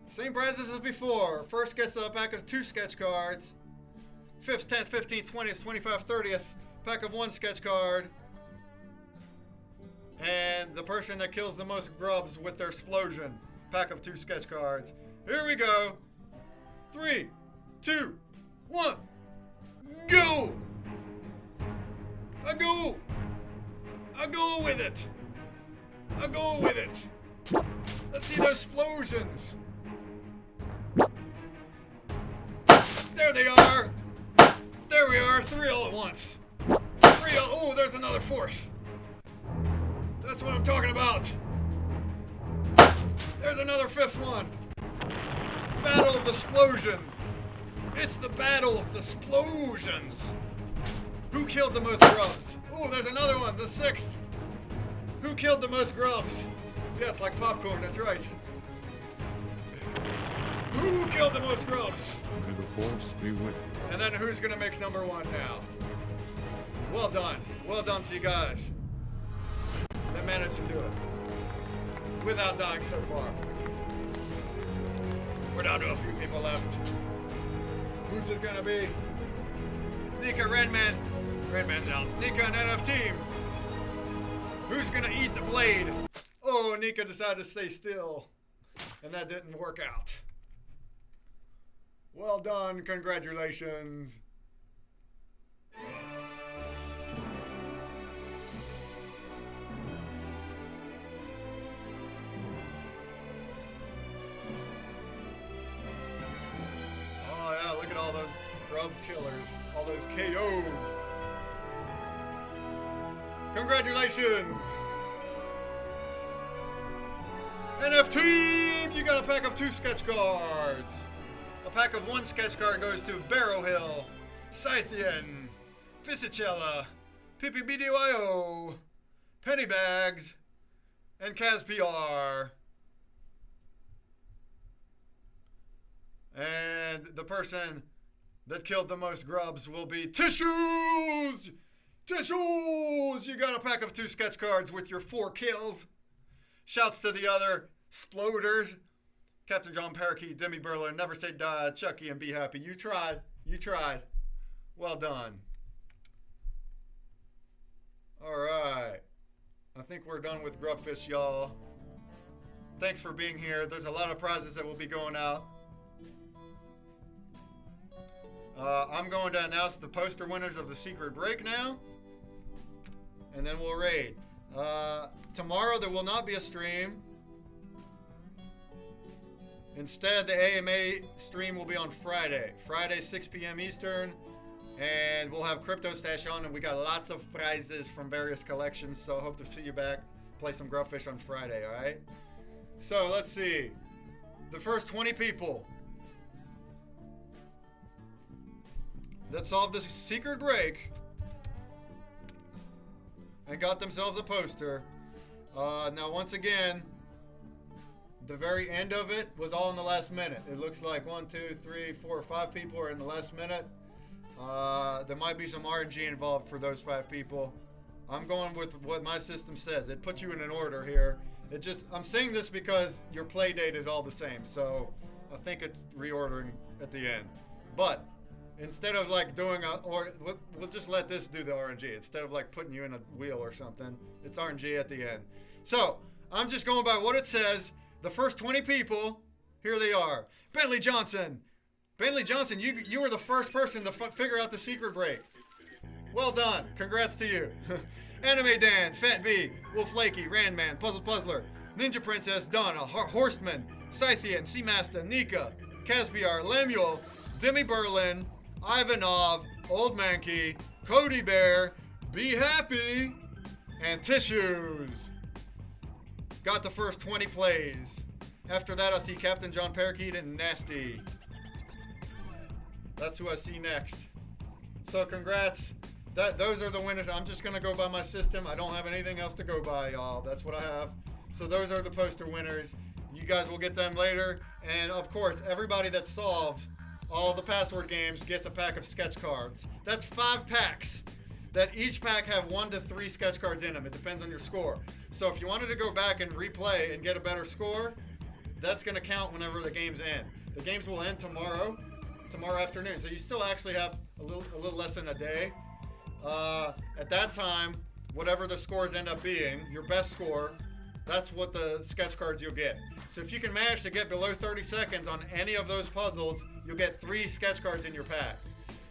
Same prizes as before. First gets a pack of 2 sketch cards. 5th, 10th, 15th, 20th, 25th, 30th. Pack of 1 sketch card. And the person that kills the most grubs with their explosion. Pack of 2 sketch cards. Here we go. 3, 2, 1. Go! I go! I go with it! I go with it! Let's see those explosions! There they are! There we are, 3 all at once. 3 all, oh, there's another 4th. That's what I'm talking about. There's another 5th one. Battle of the Explosions. It's the battle of the explosions. Who killed the most grubs? Oh, there's another one, the 6th. Who killed the most grubs? Yeah, it's like popcorn, that's right. Who killed the most grubs? May the force be with you. And then who's gonna make number 1 now? Well done. Well done to you guys. They managed to do it. Without dying so far. We're down to a few people left. Who's it gonna be? Nika, Redman. Redman's out. Nika and NF team. Who's gonna eat the blade? Oh, Nika decided to stay still. And that didn't work out. Well done. Congratulations. Oh yeah, look at all those grub killers. All those KOs. Congratulations! NFT! You got a pack of 2 sketch cards. A pack of 1 sketch card goes to Barrow Hill, Scythian, Fisichella, PPBDYO, Pennybags, and CazPR. And the person that killed the most grubs will be Tissues! Tissues! You got a pack of 2 sketch cards with your 4 kills. Shouts to the other Sploders. Captain John Parakeet, Demi Berlin, Never Say Die, Chucky, and Be Happy. You tried. You tried. Well done. Alright. I think we're done with Grubfish, y'all. Thanks for being here. There's a lot of prizes that will be going out. I'm going to announce the poster winners of the Secret Break now. And then we'll raid. Tomorrow there will not be a stream. Instead, the AMA stream will be on Friday. Friday, 6 p.m. Eastern. And we'll have Crypto Stash on. And we got lots of prizes from various collections. So I hope to see you back. Play some Grubfish on Friday, alright? So, let's see. The first 20 people that solved the Secret Break and got themselves a poster. Now, once again, the very end of it was all in the last minute. It looks like 1, 2, 3, 4, 5 people are in the last minute. There might be some RNG involved for those 5 people. I'm going with what my system says. It puts you in an order here. I'm saying this because your play date is all the same. So I think it's reordering at the end. But instead of like doing we'll just let this do the RNG. Instead of like putting you in a wheel or something, it's RNG at the end. So I'm just going by what it says. The first 20 people, here they are. Bentley Johnson. Bentley Johnson, you were the first person to figure out the Secret Break. Well done. Congrats to you. Anime Dan, Fat B, Wolf Lakey, Randman, Puzzle Puzzler, Ninja Princess, Donna, Horseman, Scythian, Seamaster, Nika, CazPR, Lemuel, Demi Berlin, Ivanov, Old Mankey, Cody Bear, Be Happy, and Tissues. Got the first 20 plays. After that, I see Captain John Parakeet and Nasty. That's who I see next. So congrats. Those are the winners. I'm just going to go by my system. I don't have anything else to go by, y'all. That's what I have. So those are the poster winners. You guys will get them later. And, of course, everybody that solves all the password games gets a pack of sketch cards. That's 5 packs. that each pack have 1 to 3 sketch cards in them. It depends on your score. So if you wanted to go back and replay and get a better score, that's going to count whenever the games end. The games will end tomorrow afternoon. So you still actually have a little less than a day. At that time, whatever the scores end up being, your best score, that's what the sketch cards you'll get. So if you can manage to get below 30 seconds on any of those puzzles, you'll get 3 sketch cards in your pack.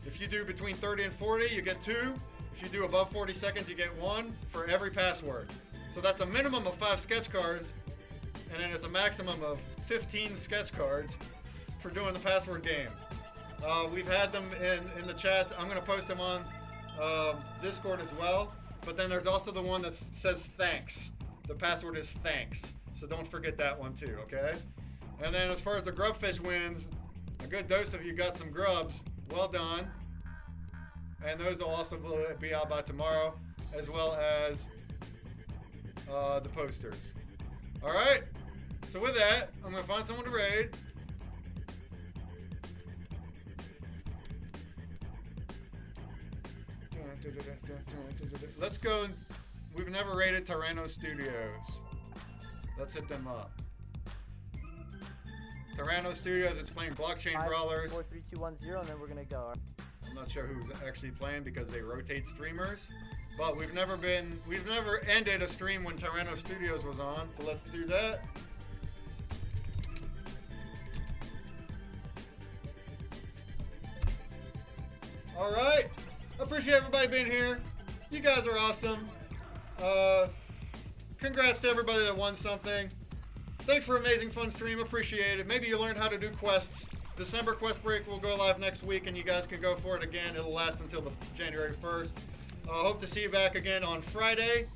If you do between 30 and 40, you get 2. If you do above 40 seconds, you get 1 for every password. So that's a minimum of 5 sketch cards, and then it's a maximum of 15 sketch cards for doing the password games. We've had them in the chats. I'm going to post them on Discord as well. But then there's also the one that says thanks. The password is thanks. So don't forget that one too, okay? And then as far as the Grubfish wins, a good dose of you got some grubs. Well done. And those will also be out by tomorrow, as well as the posters. All right. So with that, I'm going to find someone to raid. Let's go. We've never raided Tyranno Studios. Let's hit them up. Tyranno Studios is playing Blockchain Brawlers. 4, 3, 2, 1, 0, and then we're gonna go. I'm not sure who's actually playing because they rotate streamers. But we've never ended a stream when Tyranno Studios was on. So let's do that. All right. I appreciate everybody being here. You guys are awesome. Congrats to everybody that won something. Thanks for an amazing fun stream. Appreciate it. Maybe you learned how to do quests. December QuestBreak will go live next week, and you guys can go for it again. It'll last until the January 1st. Hope to see you back again on Friday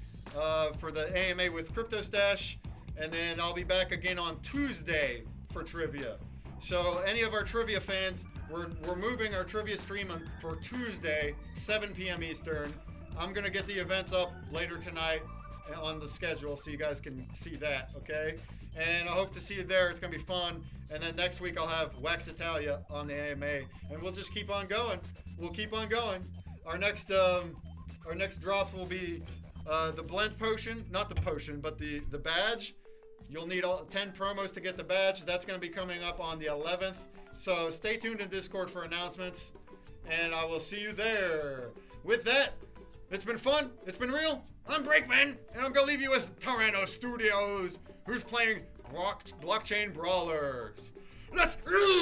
for the AMA with Crypto Stash, and then I'll be back again on Tuesday for trivia. So any of our trivia fans, we're moving our trivia stream for Tuesday, 7 p.m. Eastern. I'm gonna get the events up later tonight on the schedule so you guys can see that, okay? And I hope to see you there. It's gonna be fun. And then next week I'll have Wax Italia on the AMA, and we'll just keep on going. We'll keep on going. Our next drops will be the blend potion, not the potion, but the badge. You'll need 10 promos to get the badge. That's gonna be coming up on the 11th. So stay tuned in Discord for announcements, and I will see you there. With that, it's been fun. It's been real. I'm Breakman, and I'm gonna leave you with Tyranno Studios, who's playing Blockchain Brawlers. Let's raid!